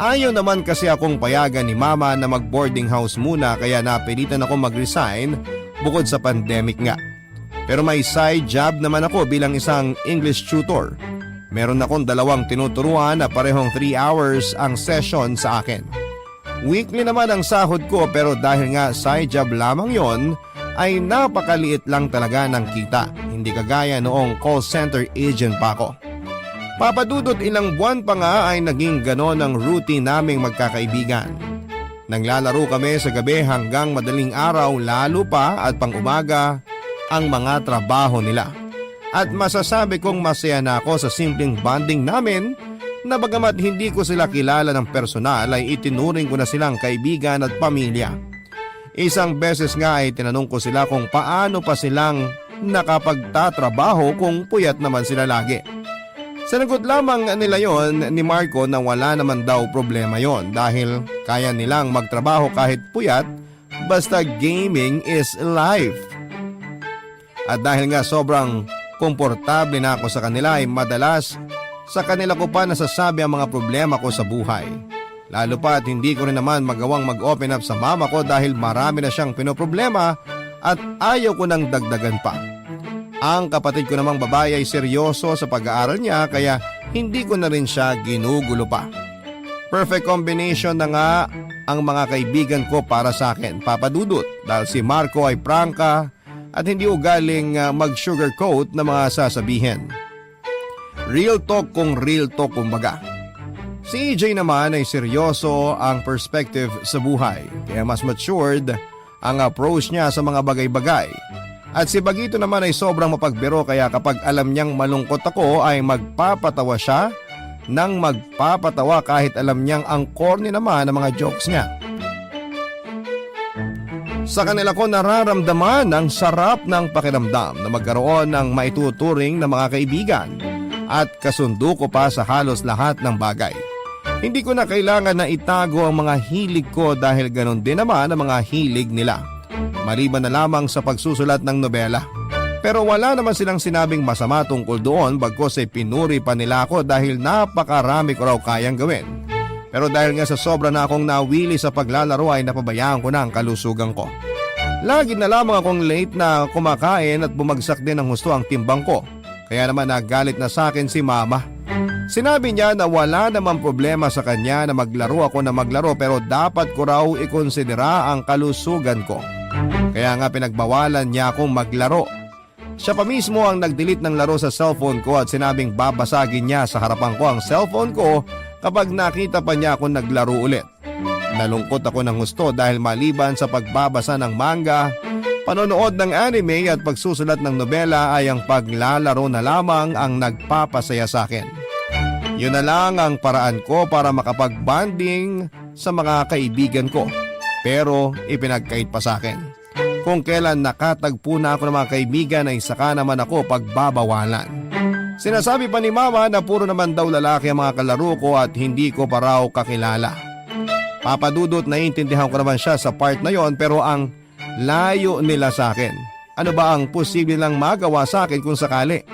Ayaw naman kasi akong payagan ni mama na mag-boarding house muna kaya napilitan ako mag-resign bukod sa pandemic nga. Pero may side job naman ako bilang isang English tutor. Meron akong 2 tinuturuan na parehong 3 hours ang session sa akin. Weekly naman ang sahod ko pero dahil nga side job lamang yon ay napakaliit lang talaga ng kita. Hindi kagaya noong call center agent pa ako. Papadudot ilang buwan pa nga ay naging ganon ang routine naming magkakaibigan. Naglalaro kami sa gabi hanggang madaling araw lalo pa at pang-umaga ang mga trabaho nila. At masasabi kong masaya na ako sa simpleng bonding namin na bagamat hindi ko sila kilala ng personal ay itinuring ko na silang kaibigan at pamilya. Isang beses nga ay tinanong ko sila kung paano pa silang nakapagtatrabaho kung puyat naman sila lagi. Sanagot lamang nila yon ni Marco na wala naman daw problema yon dahil kaya nilang magtrabaho kahit puyat basta gaming is life. At dahil nga sobrang komportable na ako sa kanila ay madalas sa kanila ko pa nasasabi ang mga problema ko sa buhay. Lalo pa at hindi ko rin naman magawang mag-open up sa mama ko dahil marami na siyang pinoproblema at ayaw ko nang dagdagan pa. Ang kapatid ko namang babae ay seryoso sa pag-aaral niya kaya hindi ko na rin siya ginugulo pa. Perfect combination na nga ang mga kaibigan ko para sa akin, Papa Dudut, dahil si Marco ay prangka at hindi ugaling mag-sugarcoat na mga sasabihin. Real talk kung real talk kumbaga. Si EJ naman ay seryoso ang perspective sa buhay kaya mas matured ang approach niya sa mga bagay-bagay. At si Bagito naman ay sobrang mapagbiro kaya kapag alam niyang malungkot ako ay magpapatawa siya nang magpapatawa kahit alam niyang ang corny naman ng mga jokes niya. Sa kanila ko nararamdaman ang sarap ng pakiramdam na magkaroon ng maituturing na mga kaibigan at kasundo ko pa sa halos lahat ng bagay. Hindi ko na kailangan na itago ang mga hilig ko dahil ganon din naman ang mga hilig nila. Maliban na lamang sa pagsusulat ng nobela. Pero wala naman silang sinabing masama tungkol doon bagkus ay pinuri pa nila ako dahil napakarami ko raw kayang gawin. Pero dahil nga sa sobra na akong nawili sa paglalaro ay napabayaan ko na ang kalusugan ko. Lagi na lamang akong late na kumakain at bumagsak din ng husto ang timbang ko. Kaya naman nagalit na sa akin si mama. Sinabi niya na wala namang problema sa kanya na maglaro ako na maglaro pero dapat ko raw ikonsidera ang kalusugan ko. Kaya nga pinagbawalan niya akong maglaro. Siya pa mismo ang nag-delete ng laro sa cellphone ko at sinabing babasagin niya sa harapan ko ang cellphone ko kapag nakita pa niya akong naglaro ulit. Nalungkot ako ng gusto dahil maliban sa pagbabasa ng manga, panonood ng anime at pagsusulat ng nobela ay ang paglalaro na lamang ang nagpapasaya sa akin. Yun na lang ang paraan ko para makapag-bonding sa mga kaibigan ko. Pero ipinagkait pa sa akin. Kung kailan nakatagpo na ako ng mga kaibigan ay saka naman ako pagbabawalan. Sinasabi pa ni mama na puro naman daw lalaki ang mga kalaro ko at hindi ko pa raw kakilala. Papa Dudut, naiintindihan ko naman siya sa part na yon pero ang layo nila sa akin. Ano ba ang posible lang magawa sa akin kung sakali?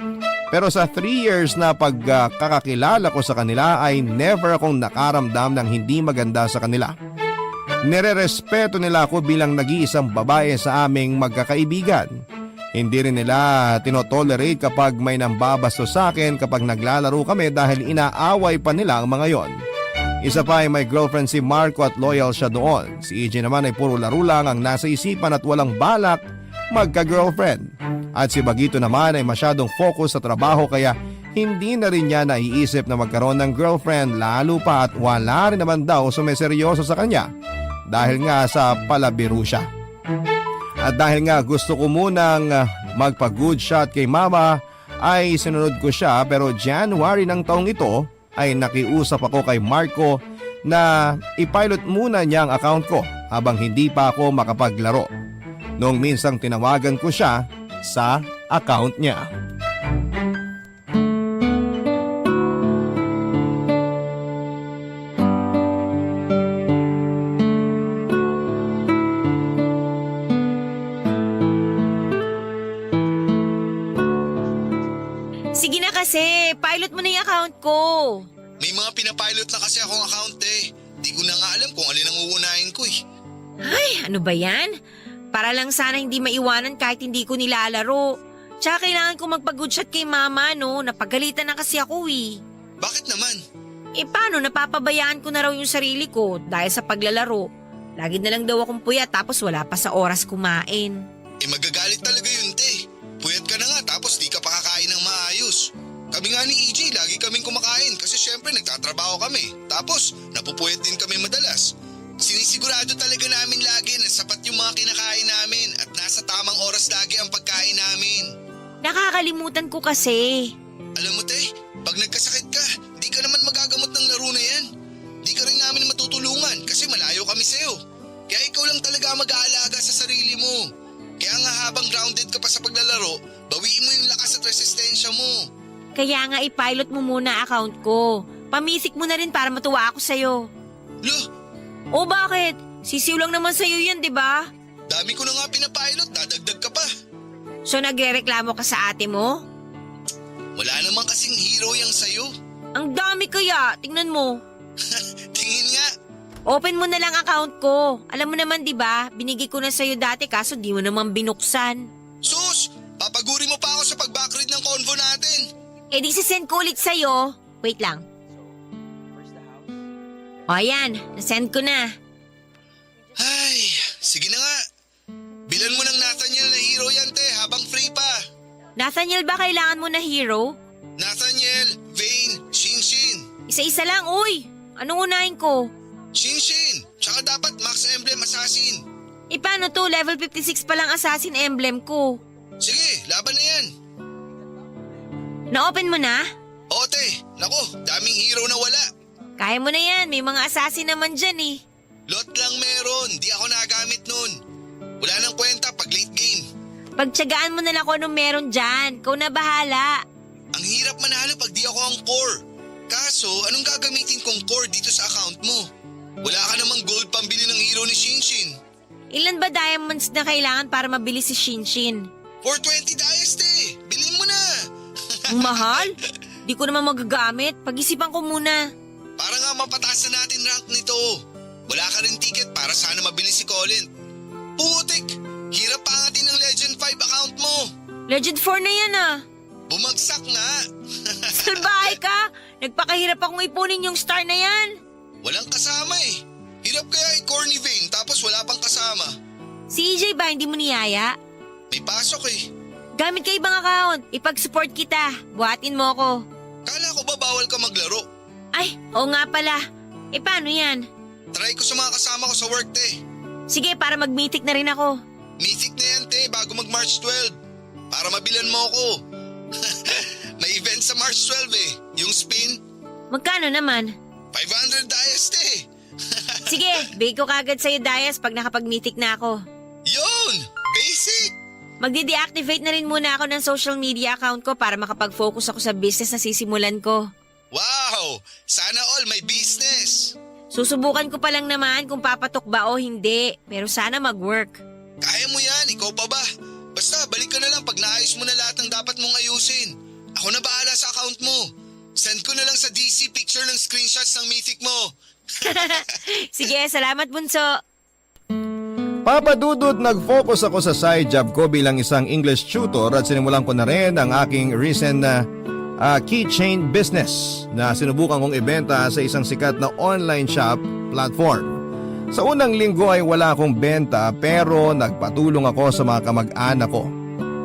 Pero sa 3 years na pagkakakilala ko sa kanila ay never akong nakaramdam ng hindi maganda sa kanila. Nire-respeto nila ako bilang nag-iisang babae sa aming magkakaibigan. Hindi rin nila tinotolerate kapag may nambabasto sa akin kapag naglalaro kami dahil inaaway pa nila ang mga yon. Isa pa ay may girlfriend si Marco at loyal siya doon. Si EJ naman ay puro laro lang ang nasa isipan at walang balak magka-girlfriend. At si Bagito naman ay masyadong focus sa trabaho kaya hindi na rin niya naiisip na magkaroon ng girlfriend lalo pa at wala rin naman daw sumeseryoso sa kanya dahil nga sa palabiro siya. At dahil nga gusto ko munang magpa-good shot kay mama ay sinunod ko siya pero January ng taong ito ay nakiusap ako kay Marco na ipilot muna niya ang account ko habang hindi pa ako makapaglaro. Noong minsang tinawagan ko siya sa account niya. Sige na kasi, pilot mo na yung account ko. May mga pinapilot na kasi akong account eh. Di ko na nga alam kung alin ang uunahin ko eh. Ay, ano ba yan? Para lang sana hindi maiwanan kahit hindi ko nilalaro. Tsaka kailangan ko magpag-good shot kay mama, no? Napagalitan na kasi ako eh. Bakit naman? Eh paano, napapabayaan ko na raw yung sarili ko dahil sa paglalaro. Lagi na lang daw akong puyat tapos wala pa sa oras kumain. Eh magagalit talaga yun, te. Puyat ka na nga tapos di ka pa kakain ng maayos. Kami nga ni EJ, lagi kaming kumakain kasi syempre nagtatrabaho kami. Tapos napupuyat din kami madalas. Sinisigurado talaga namin lagi na sapat yung mga kinakain namin at nasa tamang oras lagi ang pagkain namin. Nakakalimutan ko kasi. Alam mo, te, pag nagkasakit ka, di ka naman magagamot naman kasi malayo kami sa'yo. Kaya ikaw lang talaga mag-aalaga sa sarili mo. Kaya nga habang grounded ka pa sa paglalaro, bawiin mo yung lakas at resistensya mo. Kaya nga i-pilot mo muna account ko. Pamisik mo na rin para matuwa ako sa'yo. Lo, O bakit? Sisiw lang naman sa'yo yan, di ba? dami ko na nga pinapilot, dadagdag ka pa. So nagrereklamo ka sa ate mo? Wala naman kasing hero yang sa'yo. Ang dami kaya, tingnan mo. Tingin nga. Open mo na lang account ko. Alam mo naman, di ba? Binigay ko na sa'yo dati kaso di mo naman binuksan. Sus, papaguri mo pa ako sa pag-backread ng convo natin. Eh di sisend ko ulit sa'yo. Wait lang. O ayan, nasend ko na. Ay, sige na nga. Bilan mo ng Nathaniel na hero yan, te, habang free pa. Nathaniel ba kailangan mo na hero? Nathaniel, Vane, Shinshin. Isa-isa lang, uy. Anong unahin ko? Shinshin, tsaka dapat Max Emblem Assassin. E paano to? Level 56 pa lang assassin emblem ko. Sige, laban na yan. Na-open mo na? Oo, te, nako, daming hero na wala. Kaya mo na yan, may mga assassin naman dyan eh. Lot lang meron, di ako nagamit nun. Wala nang kwenta pag late game. Pagtsagaan mo na lang kung anong meron dyan. Ikaw na bahala. Ang hirap manalo pag di ako ang core. Kaso, anong gagamitin kong core dito sa account mo? Wala ka namang gold pambili ng hero ni Shinshin. Ilan ba diamonds na kailangan para mabili si Shinshin? 420 dias, te. Bilhin mo na. Ang mahal? Di ko naman magagamit. Pag-isipan ko muna. Para nga mapataas na natin rank nito. Wala ka rin ticket para sana mabili si Colin. Putik! Hirap pangatin ng Legend 5 account mo. Legend 4 na yan ah. Bumagsak nga. Salbahay ka! Nagpakahirap akong ipunin yung star na yan. Walang kasama eh. Hirap kaya i-core ni Vane tapos wala pang kasama. Si EJ ba hindi mo niyaya? May pasok eh. Gamit ka ibang account. Ipag-support kita. Buhatin mo ako. Kala ko ba bawal ka maglaro? Ay, oo nga pala. E paano yan? Try ko sa mga kasama ko sa work, te. Sige, para mag-mythic na rin ako. Mythic na yan, te, bago mag-March 12. Para mabilan mo ako. May event sa March 12 eh. Yung spin, Magkano naman? 500 dias, te. Sige, bigay ko kagad sa'yo, Dias, pag nakapag-mythic na ako. Yun! Basic! Magde-deactivate na rin muna ako ng social media account ko para makapag-focus ako sa business na sisimulan ko. Wow! Sana all may business. Susubukan ko pa lang naman kung papatok ba o hindi, pero sana mag-work. Kaya mo yan, ikaw pa ba? Basta balik ka na lang pag naayos mo na lahat ng dapat mong ayusin. Ako na bahala sa account mo. Send ko na lang sa DC picture ng screenshots ng mythic mo. Sige, salamat bunso. Papa Dudut, nag-focus ako sa side job ko bilang isang English tutor at sinimulan ko na rin ang aking recent na keychain business na sinubukan kong ibenta sa isang sikat na online shop platform. Sa unang linggo ay wala akong benta pero nagpatulong ako sa mga kamag-anak ko.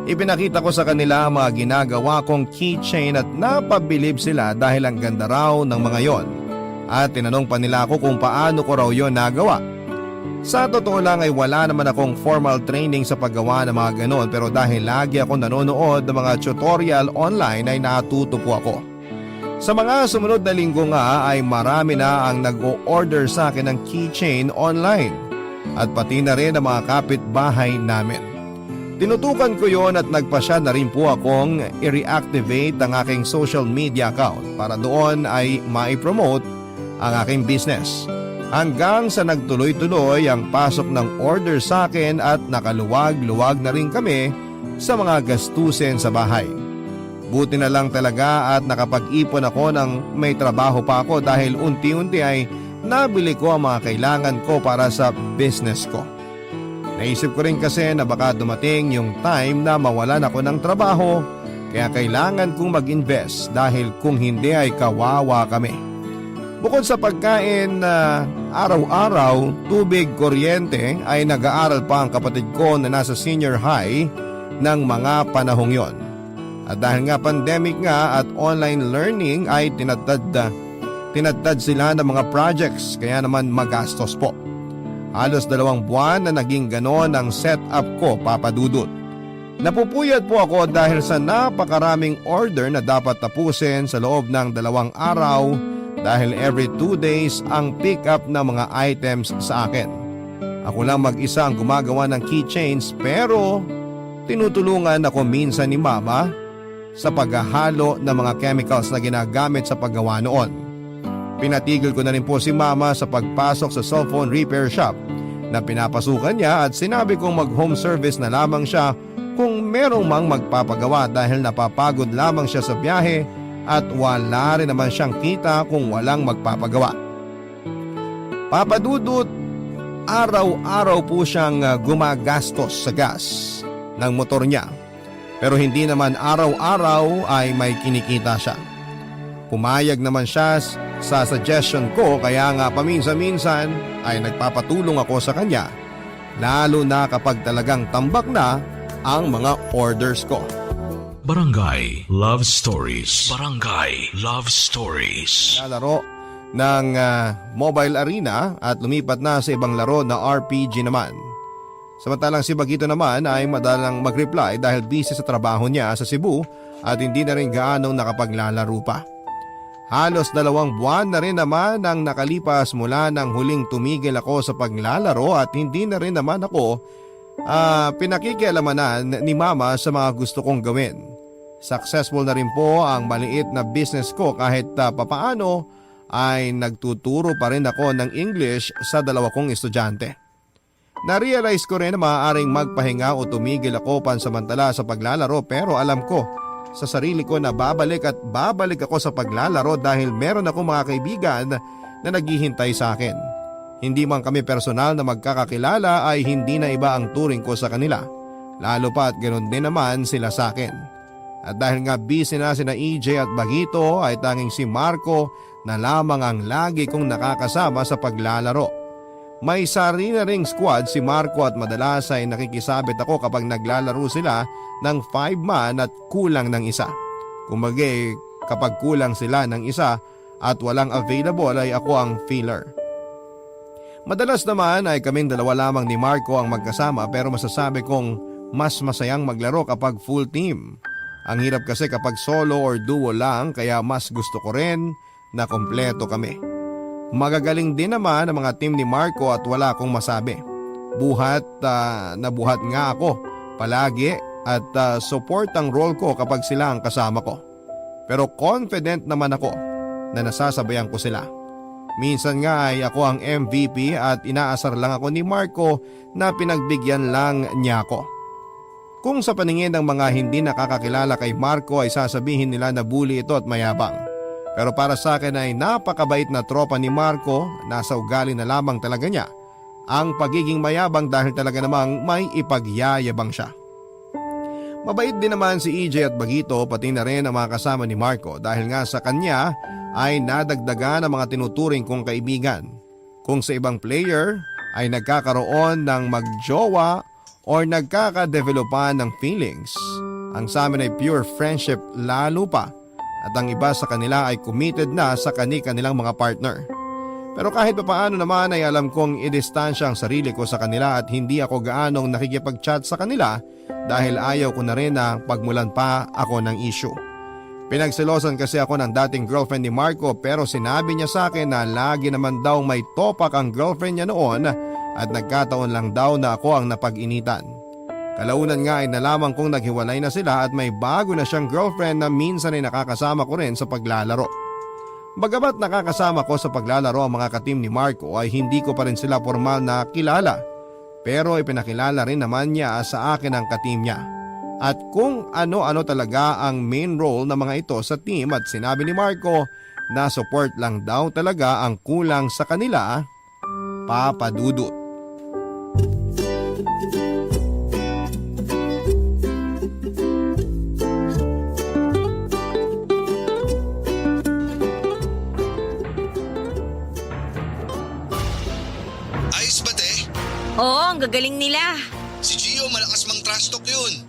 Ipinakita ko sa kanila ang mga ginagawa kong keychain at napabilib sila dahil ang ganda raw ng mga yon. At tinanong pa nila ako kung paano ko raw yon nagawa. Sa totoo lang ay wala naman akong formal training sa paggawa ng mga ganon pero dahil lagi ako nanonood ng mga tutorial online ay natuto po ako. Sa mga sumunod na linggo nga ay marami na ang nag-o-order sa akin ng keychain online at pati na rin ang mga kapitbahay namin. Tinutukan ko yon at nagpasya na rin po akong i-reactivate ang aking social media account para doon ay mai-promote ang aking business. Hanggang sa nagtuloy-tuloy ang pasok ng order sa akin at nakaluwag-luwag na rin kami sa mga gastusin sa bahay. Buti na lang talaga at nakapag-ipon ako ng may trabaho pa ako dahil unti-unti ay nabili ko ang mga kailangan ko para sa business ko. Naisip ko rin kasi na baka dumating yung time na mawalan ako ng trabaho kaya kailangan kong mag-invest dahil kung hindi ay kawawa kami. Bukod sa pagkain na araw-araw, tubig, kuryente ay nag-aaral pa ang kapatid ko na nasa senior high ng mga panahong yon. At dahil nga pandemic nga at online learning ay tinatad sila ng mga projects kaya naman magastos po. Halos 2 buwan na naging ganon ang setup ko, Papa Dudut. Napupuyat po ako dahil sa napakaraming order na dapat tapusin sa loob ng 2 araw dahil every 2 days ang pick up ng mga items sa akin. Ako lang mag-isa ang gumagawa ng keychains pero tinutulungan ako minsan ni Mama sa paghahalo ng mga chemicals na ginagamit sa paggawa noon. Pinatigil ko na rin po si Mama sa pagpasok sa cellphone repair shop na pinapasukan niya at sinabi kong mag-home service na lamang siya kung merong mang magpapagawa dahil napapagod lamang siya sa biyahe at wala rin naman siyang kita kung walang magpapagawa. Papa Dudut, araw-araw po siyang gumagastos sa gas ng motor niya. Pero hindi naman araw-araw ay may kinikita siya. Pumayag naman siya sa suggestion ko kaya nga paminsan-minsan ay nagpapatulong ako sa kanya lalo na kapag talagang tambak na ang mga orders ko. Barangay Love Stories. Barangay Love Stories. Lalaro ng mobile arena at lumipat na sa ibang laro na RPG naman. Samantalang si Bagito naman ay madalang mag-reply dahil busy sa trabaho niya sa Cebu at hindi na rin gaanong nakapaglalaro pa. Halos 2 buwan na rin naman ang nakalipas mula nang huling tumigil ako sa paglalaro at hindi na rin naman ako pinakikialamanan ni Mama sa mga gusto kong gawin. Successful na rin po ang maliit na business ko kahit papaano ay nagtuturo pa rin ako ng English sa 2 kong estudyante. Na-realize ko rin na maaaring magpahinga o tumigil ako pansamantala sa paglalaro pero alam ko sa sarili ko na babalik ako sa paglalaro dahil meron ako mga kaibigan na naghihintay sa akin. Hindi man kami personal na magkakakilala ay hindi na iba ang turing ko sa kanila. Lalo pa at ganoon din naman sila sa akin. At dahil nga busy na sina EJ at Bagito ay tanging si Marco na lamang ang lagi kong nakakasama sa paglalaro. May sarili na ring squad si Marco at madalas ay nakikisabit ako kapag naglalaro sila ng 5-man at kulang ng isa. Kumbaga kapag kulang sila ng isa at walang available ay ako ang filler. Madalas naman ay kaming 2 lamang ni Marco ang magkasama pero masasabi kong mas masayang maglaro kapag full team. Ang hirap kasi kapag solo or duo lang kaya mas gusto ko rin na kompleto kami. Magagaling din naman ang mga team ni Marco at wala akong masabi. Buhat nga ako palagi at support ang role ko kapag sila ang kasama ko. Pero confident naman ako na nasasabayan ko sila. Minsan nga ay ako ang MVP at inaasar lang ako ni Marco na pinagbigyan lang niya ako. Kung sa paningin ng mga hindi nakakakilala kay Marco ay sasabihin nila na bully ito at mayabang. Pero para sa akin ay napakabait na tropa ni Marco, nasa ugali na lamang talaga niya ang pagiging mayabang dahil talaga namang may ipagyayabang siya. Mabait din naman si EJ at Bagito pati na rin ang mga kasama ni Marco dahil nga sa kanya ay nadagdagan ang mga tinuturing kong kaibigan. Kung sa ibang player ay nagkakaroon ng magjowa or nagkakadevelopan ng feelings, ang sa amin ay pure friendship lalo pa at ang iba sa kanila ay committed na sa kanilang mga partner. Pero kahit papaano naman ay alam kong idistansya ang sarili ko sa kanila at hindi ako gaanong nakikipag-chat sa kanila dahil ayaw ko na rin na pagmulan pa ako ng issue. Pinagselosan kasi ako ng dating girlfriend ni Marco pero sinabi niya sa akin na lagi naman daw may topak ang girlfriend niya noon at nagkataon lang daw na ako ang napag-initan. Kalaunan nga ay nalaman kong naghiwalay na sila at may bago na siyang girlfriend na minsan ay nakakasama ko rin sa paglalaro. Bagamat nakakasama ko sa paglalaro ang mga katim ni Marco ay hindi ko pa rin sila formal na kilala. Pero ipinakilala rin naman niya sa akin ang katim niya. At kung ano-ano talaga ang main role ng mga ito sa team at sinabi ni Marco na support lang daw talaga ang kulang sa kanila, Papa Dudut. Ayos ba, te? Oo, ang gagaling nila. Si Gio, malakas mang trash talk yun.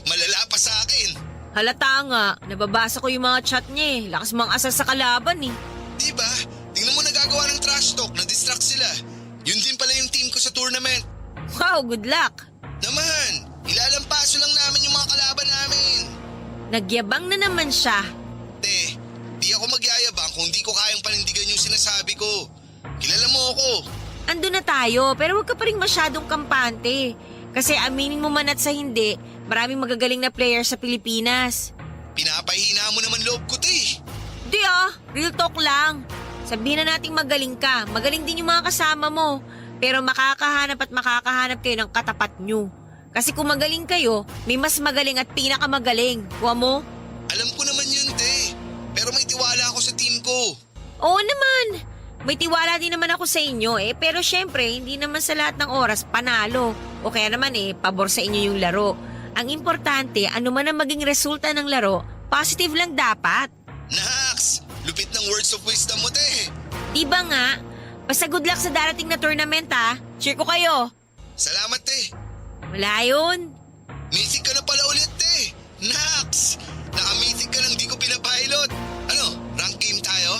Malala pa sa akin. Halata nga, nababasa ko yung mga chat niya eh. Lakas mang asal sa kalaban eh. Diba? Tingnan mo nagagawa ng trash talk, na-distract sila. Yun din pala yung team ko sa tournament. Wow, good luck. Naman, ilalampaso lang namin yung mga kalaban namin. Nagyabang na naman siya. Te, di ako magyayabang kung kung di ko kayang panindigan yung sinasabi ko. Kilala mo ako. Ando na tayo, pero huwag ka pa rin masyadong kampante. Kasi aminin mo man at sa hindi, maraming magagaling na player sa Pilipinas. Pinapahina mo naman loob ko, te. Di real talk lang. Sabihin na nating magaling ka, magaling din yung mga kasama mo. Pero makakahanap kayo ng katapat nyo. Kasi kung magaling kayo, may mas magaling at pinakamagaling. Kuha mo? Alam ko naman yun, te. Pero may tiwala ako sa team ko. Oo naman. May tiwala din naman ako sa inyo pero syempre hindi naman sa lahat ng oras panalo. O kaya naman pabor sa inyo yung laro. Ang importante, ano man ang maging resulta ng laro, positive lang dapat. Nax! Lupit ng words of wisdom mo, te. Diba nga? Basta good luck sa darating na tournament Cheer ko kayo. Salamat, te. Wala yun. Mythic ka na pala ulit, te. Nax! Naka-mythic ka nang di ko pinapilot. Ano, rank game tayo?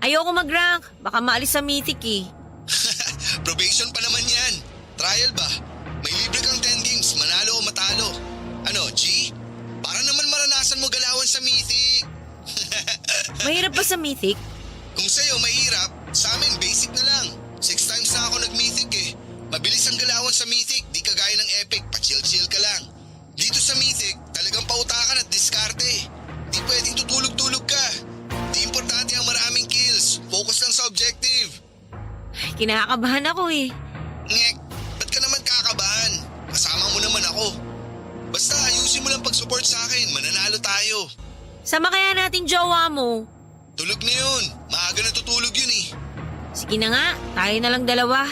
Ayoko mag-rank. Baka maalis sa mythic Probation pa naman yan. Trial ba? May libre kang 10 games, manalo o matalo. Ano, G? Para naman maranasan mo galawan sa mythic. Mahirap ba sa mythic? Kung sa'yo mahirap, sa amin basic na lang. 6 times na ako nag-mythic Mabilis ang galawan sa mythic, di kagaya ng epic, pa-chill-chill ka lang. Dito sa mythic, talagang pautakan at diskarte. Di pwedeng tutulog-tulog ka. Di importante ang maraming kills, focus lang sa objective. Kinakabahan ako Ngek, ba't ka naman kakabahan? Kasama mo naman ako. Basta ayusin mo lang pag-support sa akin, mananalo tayo. Sama kaya natin jowa mo. Tulog na yun, maaga na tutulog yun Sige na nga, tayo na lang dalawa.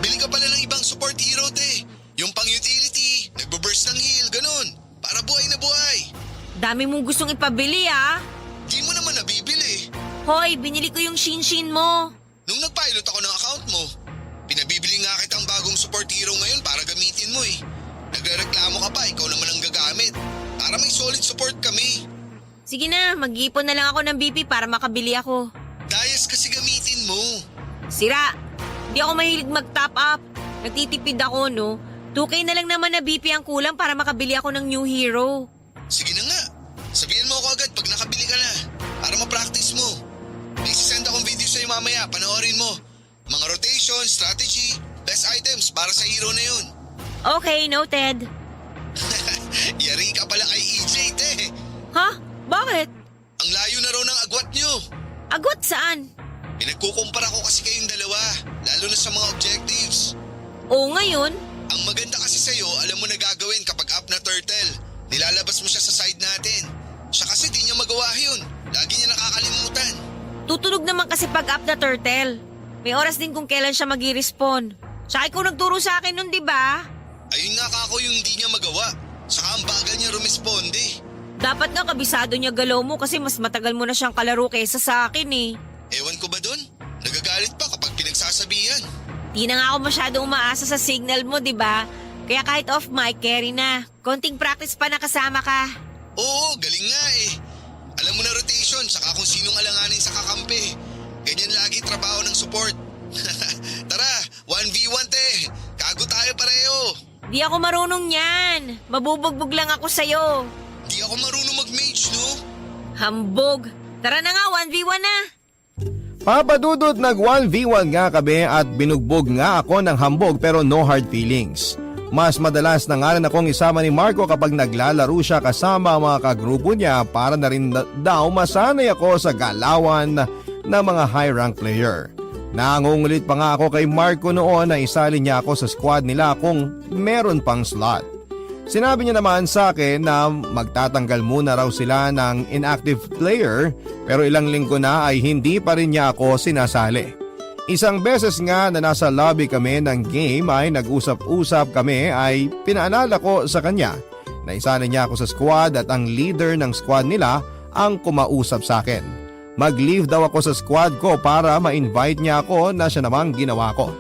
Bili ka pala ng ibang support hero, te. Yung pang-utility, nagbo-burst ng heal, ganun. Para buhay na buhay. Dami mong gustong ipabili Di mo naman nabibili. Hoy, binili ko yung Shinshin mo. Nung nag-pilot ako ng account mo, pinabibili nga kitang bagong support hero ngayon para gamitin mo Nagrereklamo ka pa, ikaw naman ang gagamit. Para may solid support kami. Sige na, mag-ipon na lang ako ng BP para makabili ako. Dayas kasi gamitin mo. Sira, di ako mahilig mag-top up. Nagtitipid ako, no? 2K na lang naman na BP ang kulang para makabili ako ng new hero. Sige na nga. Sabihin mo ako agad pag nakabili ka na. Para ma-practice mo. May sisend akong video sa'yo mamaya, panoorin mo. Mga rotation, strategy, best items para sa hero na yun. Okay, noted. Yari ka pala kay EJ, te. Ha? Bakit? Ang layo na raw ng agwat nyo. Agwat saan? Pinagkukumpara ko kasi kayong dalawa, lalo na sa mga objectives. Oo, ngayon. Ang maganda kasi sa'yo, alam mo na gagawin kapag up na turtle. Nilalabas mo siya sa side natin. Siya kasi di niya magawa yun. Lagi niya nakakalimutan. Tutunog naman kasi pag up na turtle. May oras din kung kailan siya mag-i-respawn. Tsaka ikaw nagturo sa akin nun, di ba? Ayun nga kako yung hindi niya magawa. Saka ang bagal niya rumisponde. Dapat nga kabisado niya galaw mo kasi mas matagal mo na siyang kalaro kaysa sa akin Ewan ko ba dun? Nagagalit pa kapag pinagsasabihan. Di na nga ako masyadong umaasa sa signal mo, di ba? Kaya kahit off mic, carry na. Konting practice pa nakasama ka. Oo, galing nga Alam mo na rotation, saka kung sinong alanganin sa kakampi. Ganyan lagi trabaho ng support. Tara, 1v1 te. Kago tayo pareho. Di ako marunong yan. Mabubugbog lang ako sa'yo. Di ako marunong mag-mage, no? Hambog. Tara na nga, 1v1 na. Papadudot nag 1v1 nga kami at binugbog nga ako ng hambog pero no hard feelings. Mas madalas na nga rin akong isama ni Marco kapag naglalaro siya kasama ang mga kagrupo niya para na rin daw masanay ako sa galawan ng mga high rank player. Nangungulit pa nga ako kay Marco noon na isali niya ako sa squad nila kung meron pang slot. Sinabi niya naman sa akin na magtatanggal muna raw sila ng inactive player pero ilang linggo na ay hindi pa rin niya ako sinasali. Isang beses nga na nasa lobby kami ng game ay nag-usap-usap kami ay pinaalala ko sa kanya na isali niya ako sa squad at ang leader ng squad nila ang kumausap sa akin. Mag-leave daw ako sa squad ko para ma-invite niya ako na siya namang ginawa ko.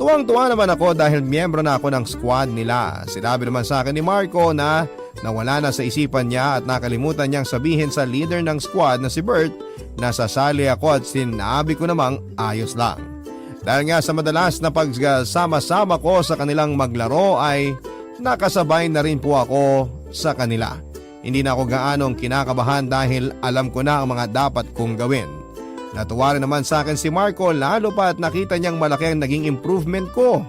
Tuwang-tuwa naman ako dahil miyembro na ako ng squad nila. Sinabi naman sa akin ni Marco na nawala na sa isipan niya at nakalimutan niyang sabihin sa leader ng squad na si Bert na sasali ako at sinabi ko namang ayos lang. Dahil nga sa madalas na pagsama-sama ko sa kanilang maglaro ay nakasabay na rin po ako sa kanila. Hindi na ako gaanong kinakabahan dahil alam ko na ang mga dapat kong gawin. Natuwa rin naman sa akin si Marco lalo pa at nakita niyang malaki ang naging improvement ko.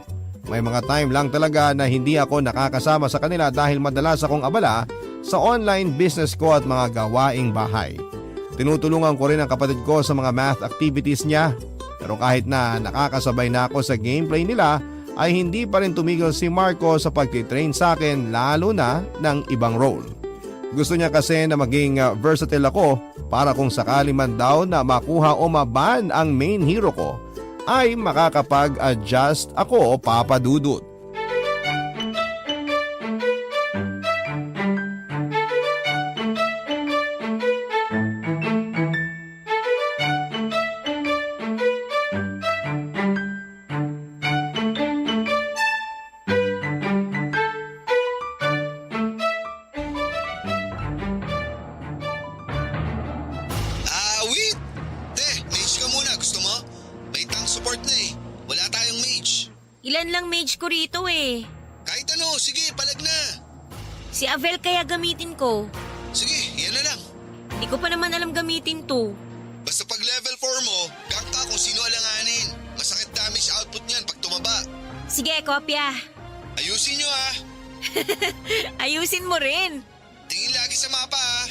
May mga time lang talaga na hindi ako nakakasama sa kanila dahil madalas akong abala sa online business ko at mga gawaing bahay. Tinutulungan ko rin ang kapatid ko sa mga math activities niya. Pero kahit na nakakasabay na ako sa gameplay nila ay hindi pa rin tumigil si Marco sa pagtitrain sa akin lalo na ng ibang role. Gusto niya kasi na maging versatile ako para kung sakali man daw na makuha o maban ang main hero ko ay makakapag-adjust ako, Papa Dudut. Wait! Te, mage ka muna. Gusto mo? May tank support na eh. Wala tayong mage. Ilan lang mage ko rito eh. Kahit ano, sige, palag na. Si Avel kaya gamitin ko. Sige, yan na lang. Hindi ko pa naman alam gamitin to. Basta pag level 4 mo, gank ka kung sino alanganin. Masakit damage output niyan pag tumaba. Sige, kopya. Ayusin nyo ha. Ayusin mo rin. Tingin lagi sa mapa ha.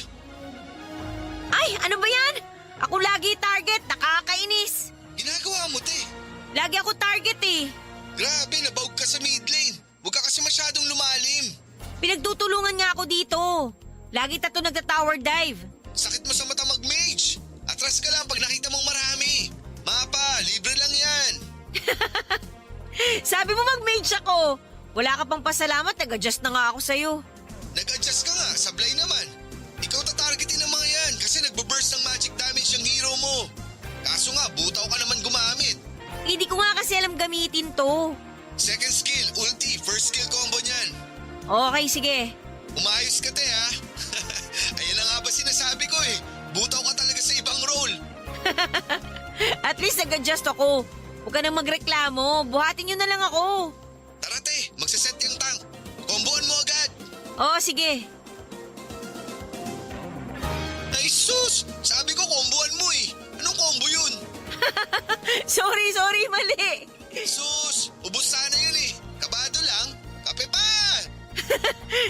Ay, ano ba yan? Ako lagi target, nakakainis. Ginagawa mo, te. Lagi ako target eh. Grabe, nabaog ka sa mid lane. Huwag ka kasi masyadong lumalim. Pinagtutulungan nga ako dito. Lagi tato nagta-tower dive. Sakit mo sa mata mag-mage. Atras ka lang pag nakita mong marami. Mapa, libre lang yan. Sabi mo mag-mage ako. Wala ka pang pasalamat, nag-adjust na nga ako sa'yo. Nag-adjust ka nga, sablay naman. Ikaw tatargetin ng mga yan kasi nagbo-burst ng magic damage yung hero mo. Kaso nga, butaw ka naman gumamit. Hindi ko nga kasi alam gamitin to. Second skill, ulti, first skill combo niyan. Okay, sige. Umayos ka, te, ha? Ayan na nga ba sinasabi ko eh. Butaw ka talaga sa ibang role. At least nag-adjust ako. Huwag ka nang magreklamo. Buhatin nyo na lang ako. Tara, te, magsaset yung tank. Komboan mo agad. Oo, sige. Ay, sus! Sabi ko komboan mo eh. Anong combo yun? Sorry, mali. Sus! Ubus sana yun eh. Kabado lang. Kape pa!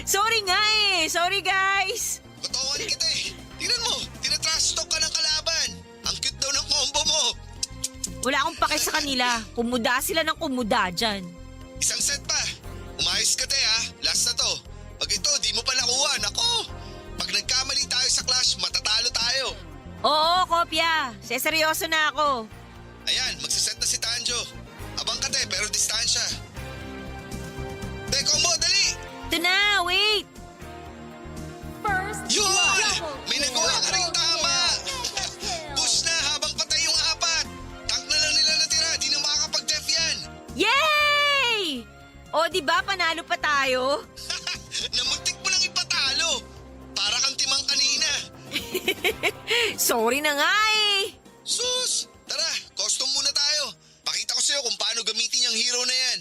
Sorry nga eh. Sorry, guys. Kotawan kita eh. Tingnan mo, tinatrash talk ka ng kalaban. Ang cute daw ng combo mo. Wala akong pake sa kanila. Kumuda sila ng kumuda dyan. Isang set pa. Umayos ka, te, ha? Last na to. Pag ito, di mo pa nakuha. Nako! Pag nagkamali tayo sa clash, matatalo tayo. Oo, kopya. Seryoso na ako. Ayan, magsaset na si Tanjo. Abang ka, te, pero distansya. Te, combo, dali! Ito na, wait. First Yun! blood. May nagawa ka rin tama! Mega kill. Push na habang patay yung apat. Tank na lang nila natira, di na makakapag-def yan. Yay! O, di ba panalo pa tayo? Namuntik mo lang ipatalo. Para kang timang kanina. Sorry na nga eh. Sus! Tara, custom muna tayo. Pakita ko sa'yo kung paano gamitin yung hero na yan.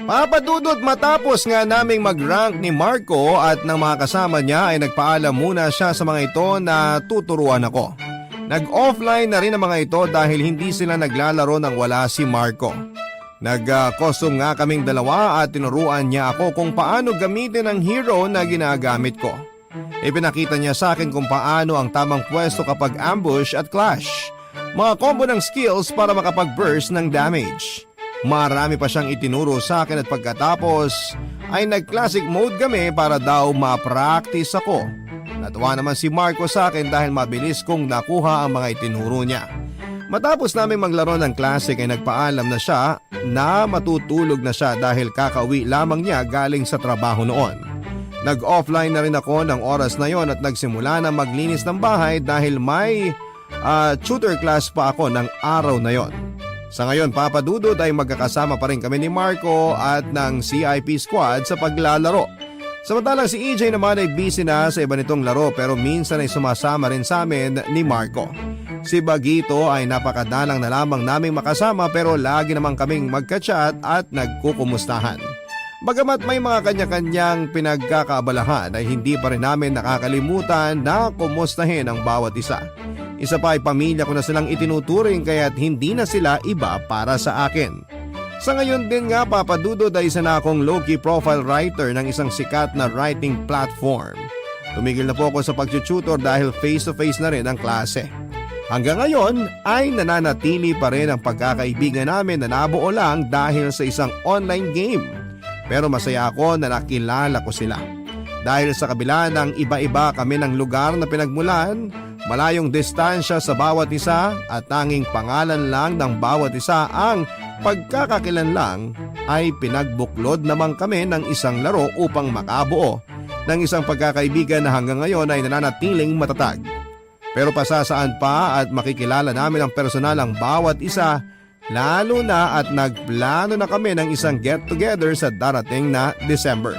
Papa Dudut, matapos nga naming mag-rank ni Marco at ng mga kasama niya ay nagpaalam muna siya sa mga ito na tuturuan ako. Nag-offline na rin ang mga ito dahil hindi sila naglalaro nang wala si Marco. Nag-costume nga kaming dalawa at tinuruan niya ako kung paano gamitin ang hero na ginagamit ko. Ipinakita niya sa akin kung paano ang tamang pwesto kapag ambush at clash. Mga combo ng skills para makapag-burst ng damage. Marami pa siyang itinuro sa akin at pagkatapos ay nag-classic mode kami para daw ma-practice ako. Natuwa naman si Marco sa akin dahil mabilis kong nakuha ang mga itinuro niya. Matapos namin maglaro ng classic ay nagpaalam na siya na matutulog na siya dahil kakauwi lamang niya galing sa trabaho noon. Nag-offline na rin ako ng oras na yon at nagsimula na maglinis ng bahay dahil may tutor class pa ako ng araw na yon. Sa ngayon, Papa Dudut, ay magkakasama pa rin kami ni Marco at ng CIP squad sa paglalaro. Samantalang si EJ naman ay busy na sa iba nitong laro pero minsan ay sumasama rin sa amin ni Marco. Si Bagito ay napakadalang na lamang naming makasama pero lagi namang kaming magka-chat at nagkukumustahan. Bagamat may mga kanya-kanyang pinagkakaabalahan ay hindi pa rin namin nakakalimutan na kumustahin ang bawat isa. Isa pa ay pamilya ko na silang itinuturing kaya't hindi na sila iba para sa akin. Sa ngayon din nga papadudod ay isa na akong low-key profile writer ng isang sikat na writing platform. Tumigil na po ako sa pag-tutor dahil face-to-face na rin ang klase. Hanggang ngayon ay nananatili pa rin ang pagkakaibigan namin na nabuo lang dahil sa isang online game. Pero masaya ako na nakilala ko sila. Dahil sa kabila ng iba-iba kami ng lugar na pinagmulan, malayong distansya sa bawat isa at tanging pangalan lang ng bawat isa ang pagkakakilanlang ay pinagbuklod naman kami ng isang laro upang makabuo ng isang pagkakaibigan na hanggang ngayon ay nananatiling matatag. Pero pasasaan pa at makikilala namin ang personal ang bawat isa, lalo na at nagplano na kami ng isang get-together sa darating na December.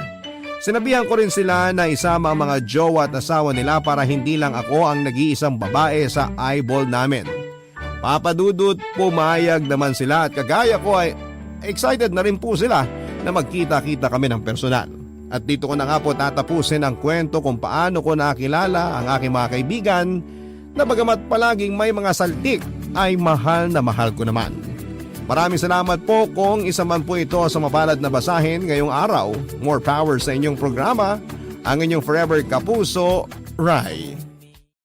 Sinabihan ko rin sila na isama ang mga jowa at asawa nila para hindi lang ako ang nag-iisang babae sa eyeball namin. Papadudot, pumayag naman sila at kagaya ko ay excited na rin po sila na magkita-kita kami ng personal. At dito ko na nga po tatapusin ang kwento kung paano ko nakilala ang aking mga kaibigan na bagamat palaging may mga saltik ay mahal na mahal ko naman. Maraming salamat po kung isa man po ito sa mapalad na basahin ngayong araw. More power sa inyong programa, ang inyong forever kapuso, Rai.